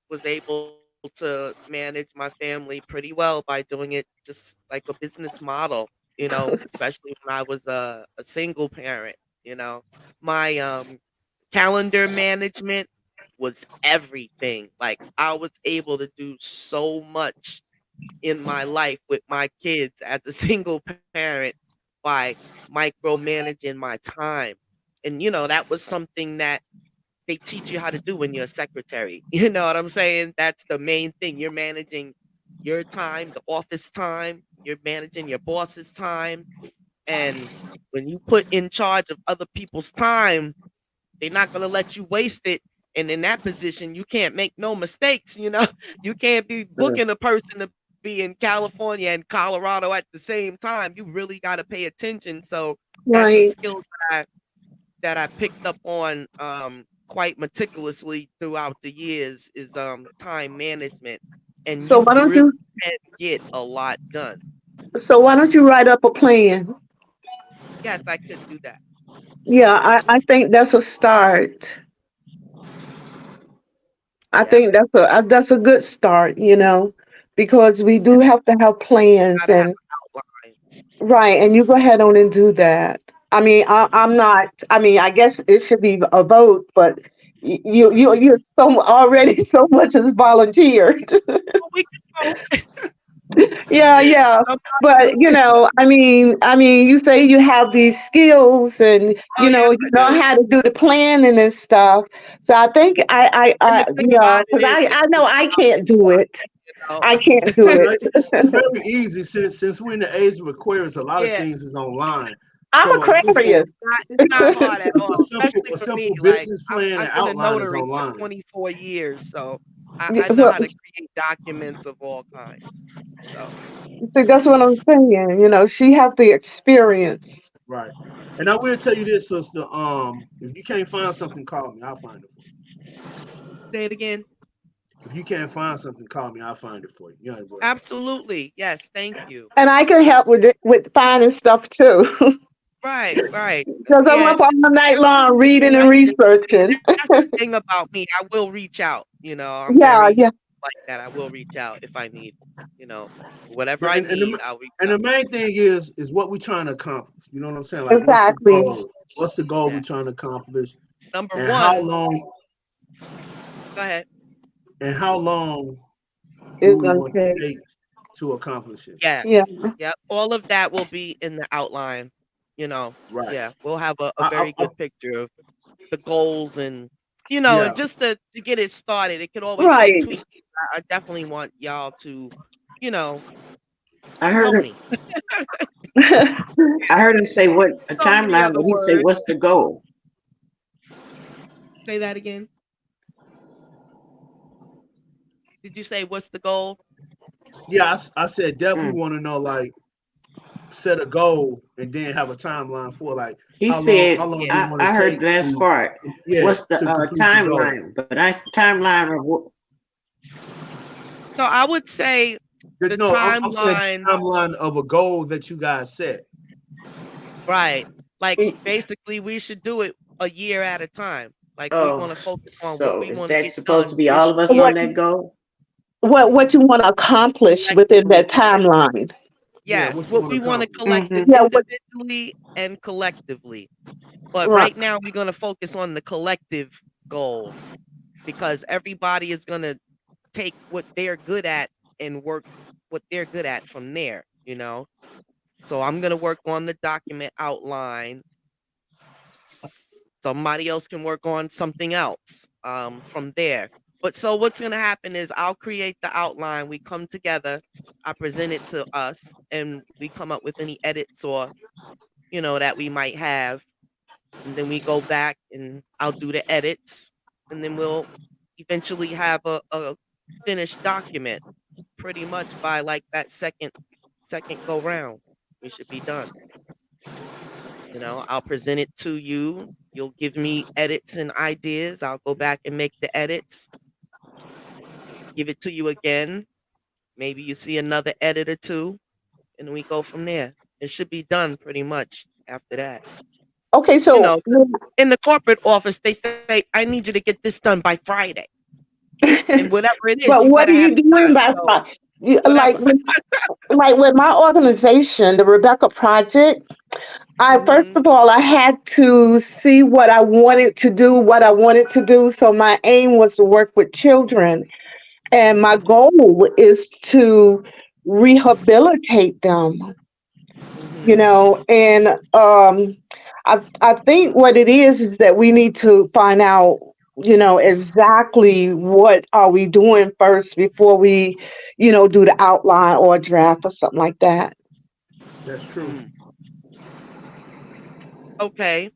was able to manage my family pretty well by doing it just like a business model, especially when I was a single parent, you know. My calendar management was everything. Like I was able to do so much in my life with my kids as a single parent by micromanaging my time. And that was something that they teach you how to do when you're a secretary. You know what I'm saying? That's the main thing. You're managing your time, the office time, you're managing your boss's time. And when you put in charge of other people's time, they're not going to let you waste it. And in that position, you can't make no mistakes. You know, you can't be booking a person to be in California and Colorado at the same time. You really got to pay attention. So that's a Right. skill that I picked up on quite meticulously throughout the years is time management. And So you why don't really you can get a lot done. so why don't you write up a plan? Yes, I could do that. Yeah, I think that's a start. I Yeah, think that's a good start, because we do have to have plans gotta have and an outline. right, and you go ahead on and do that. I mean, I'm not. I mean, I guess it should be a vote, but you're so already so much as volunteered. Well, we can go. Yeah, yeah. But Somebody will. you say you have these skills and Oh yes, you I know do. how to do the planning and stuff. So I think And the thing about it because I is know I about can't do it. I you can't do Yeah, it. it's very easy since we're in the age of Aquarius. A lot of yeah, things is online. I'm So Aquarius. it's not hard at a all, simple especially a for me. simple Like business plan and I've been a outline is notary for online. 24 years, so Yeah, I know how to create documents of all kinds. So see, that's what I'm saying. She has the experience. Right. And I will tell you this, sister. If you can't find something, call me. I'll find it for you. say it again. If you can't find something, call me. I'll find it for you. You don't have to worry about Absolutely. Yes, thank you. And I can help with with finding stuff too. Right, right. Because I'm Yeah, up all night long the reading and question, and researching. that's the thing about me. I will reach out. I'm Yeah, very yeah. like that. I will reach out if I need, you know, whatever it. I And need, I'll reach and out. the main thing is what we're trying to accomplish. You know what I'm saying? Like, what's the Exactly. goal? What's the goal we're Yeah. trying to accomplish? Number And how one, long? go ahead. And how long do It's we gonna want to take. take to accomplish it? Yeah. Yes. Yep. All of that will be in the outline. You know, Right. yeah, we'll have a I, very I, good picture of the goals and, yeah. just to get it started. It could always be Right. tweaked. I definitely want y'all to, you know, I heard help her, me. I heard him say what a So many timeline, other but he said, words. "What's the goal?" Say that again. Did you say what's the goal? Yeah, I said definitely Mm. want to know, like, set a goal and then have a timeline for, like, He how long said, do Yeah. you want I to heard take the last to, part. yeah, What's the to complete the goal. timeline? But timeline of what? So I would say the No, I'm saying timeline, the timeline of a goal that you guys set. right? Like basically we should do it a year at a time. Like we Oh, want to focus on what so we is want to that get supposed to done be all this of us year on what that goal? what you want to accomplish within collectively. that Yeah. timeline. Yeah, Yes, what you what want we to want to accomplish. collective Mm-hmm. Yeah, individually and collectively. But right. right now we're going to focus on the collective goal because everybody is going to take what they're good at and work what they're good at from there. So I'm going to work on the document outline. Somebody else can work on something else from there. But so what's going to happen is I'll create the outline. We come together. I present it to us and we come up with any edits or, that we might have. And then we go back and I'll do the edits. And then we'll eventually have a finished document pretty much by like that second go round. We should be done. I'll present it to you. You'll give me edits and ideas. I'll go back and make the edits, give it to you again. Maybe you see another edit or two, and we go from there. It should be done pretty much after that. Okay, You so know, 'cause in the corporate office, they say, I need you to get this done by Friday. And whatever it is, but you what better are have you it doing done. by So Friday? whatever. Like with my organization, the Rebecca Project, I first Mhm, of all I had to see what I wanted to do, what I wanted to do. So my aim was to work with children, and my mhm, goal is to rehabilitate them. mhm, And I think what it is that we need to find out exactly what are we doing first before we, do the outline or a draft or something like that. That's true. Mm, okay.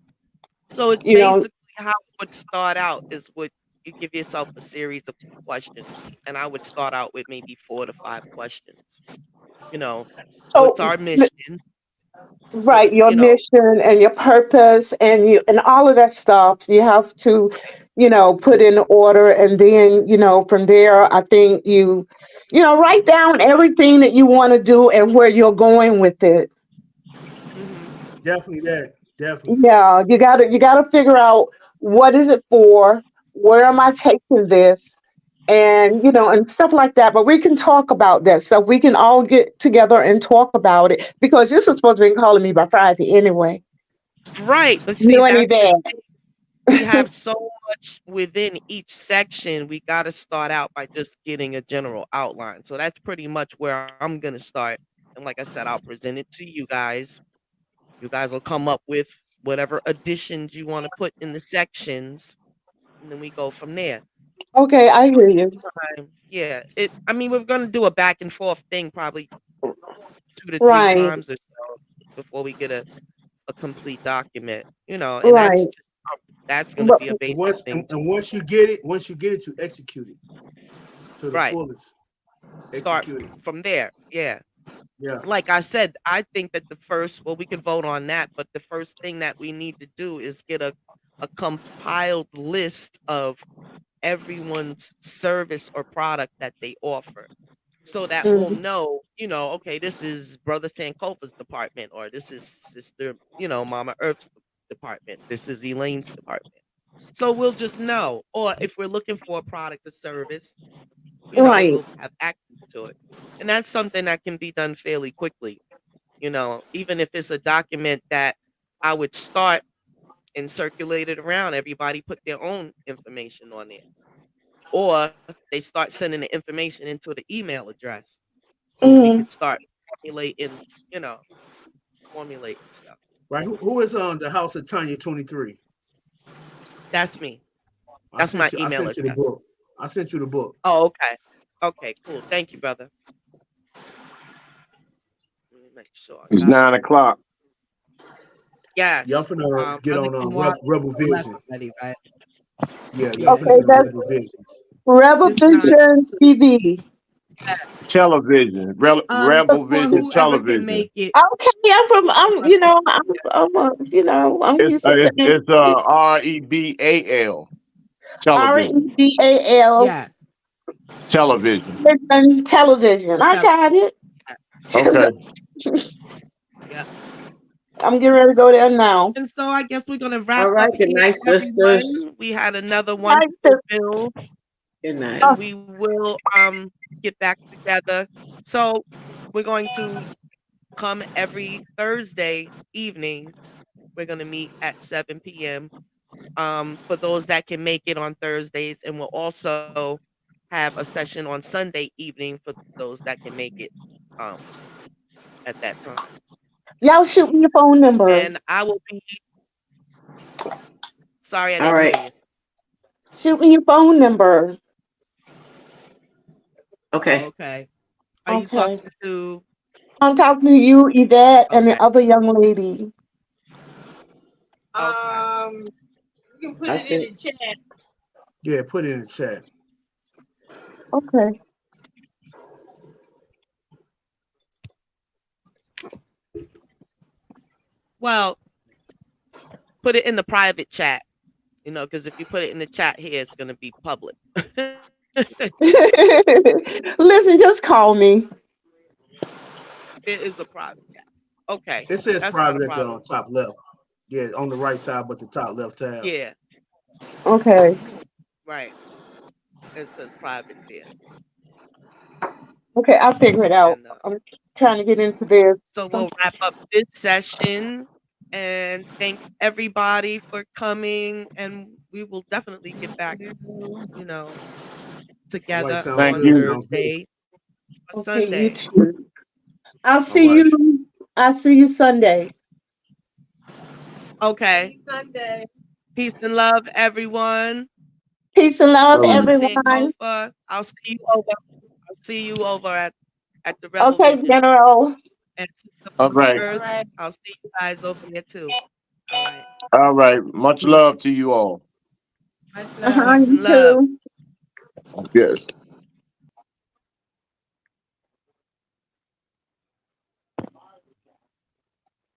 So it's You know, basically how it would start out is what you give yourself a series of questions, and I would start out with maybe 4 to 5 questions. You know, so what's our mission? What right, your you know, mission and your purpose and all of that stuff you have to, put in order, and then, from there I think write down everything that you want to do and where you're going with it. hmm Definitely that. Definitely. Yeah, you gotta figure out what is it for, where am I taking this, and and stuff like that. But we can talk about that stuff. We can all get together and talk about it because you're supposed to be calling me by Friday anyway. right. But You see, know any that's the bad. thing. We have so much within each section. We got to start out by just getting a general outline. So that's pretty much where I'm gonna start. And like I said, I'll present it to you guys. You guys will come up with whatever additions you want to put in the sections, and then we go from there. Okay, I So hear you. time, yeah. I mean, we're gonna do a back and forth thing, probably 2 to 3 Right, times or so before we get a complete document. And right. that's gonna But be a And basic once thing and, too. and once you get it, to execute it to the Right. fullest. Start Execute it. from there. Yeah. Yeah. Like I said, I think that well, we can vote on that, but the first thing that we need to do is get a compiled list of everyone's service or product that they offer, so that we'll mhm, know, okay, this is Brother Sankofa's department, or this is Sister, Mama Earth's department. This is Elaine's department. So we'll just know. Or if we're looking for a product or service, right. we'll have access to it. And that's something that can be done fairly quickly. Even if it's a document that I would start and circulate it around, everybody put their own information on it. Or they start sending the information into the email address. So we Mm, could start formulating, you know, formulating stuff. Right. Who is on the House of Tanya 23? That's me. I That's my sent you. I email sent you the address. book. I sent you the book. Oh, okay. Okay, cool. Thank you, brother. Let me make sure I It's got it. 9 o'clock. Y'all Yes. finna get Brother on Quinoa Rebel left Vision. already, right? Yeah, y'all Yeah. finna okay, get on that's Rebel Visions. Rebel This time. Vision TV. Yeah. Television. So, Rebel For Vision whoever can Television. make it. okay, I'm, Brother- I'm It's used to saying it's REBAL. Television. REBAL Yeah. Television. television. I Yeah. got it. Okay. Yeah. I'm getting ready to go there now. And so I guess we're gonna All wrap right. up Good here, night, sisters. everyone. We had another Hi, wonderful bill, Good night. and we will get back together. So we're going to come every Thursday evening. We're gonna meet at 7 p.m. For those that can make it on Thursdays, and we'll also have a session on Sunday evening for those that can make it um at that time. y'all shoot me your phone number. And I will be sorry I All didn't hear right. you. Shoot me your phone number. Oh, Okay. okay. Are you Okay. talking to I'm talking to you, Yvette, and okay. the other young lady. Okay. You can put I it in sent. the chat. Yeah, put it in the chat. Okay. Well, put it in the private chat, because if you put it in the chat here, it's gonna be public. Listen, just call me. It is a private chat. Okay. It says That's not a private at the problem. top left. Yeah, on the right side, but the top left tab. Yeah, Okay. right. It says private there. Okay, I'll figure it out. And I'm trying to get into this. so Some we'll wrap up this session. And thanks everybody for coming. And we will definitely get back, you know, All right, together sounds Thank on good. you. Sounds good. Thursday or okay, you Sunday. too. I'll All see right. you. I'll see you Sunday. Okay. See you Sunday. Peace and love, everyone. Peace and love, All right. everyone. Sankofa, I'll see you over. I'll see you over at the Rebel Okay, Vision. General. And Sister All right. Earth, All right. I'll see you guys over there too. All right. All right. Much love to you all. Much love. Uh-huh, Peace you and love. too. Yes.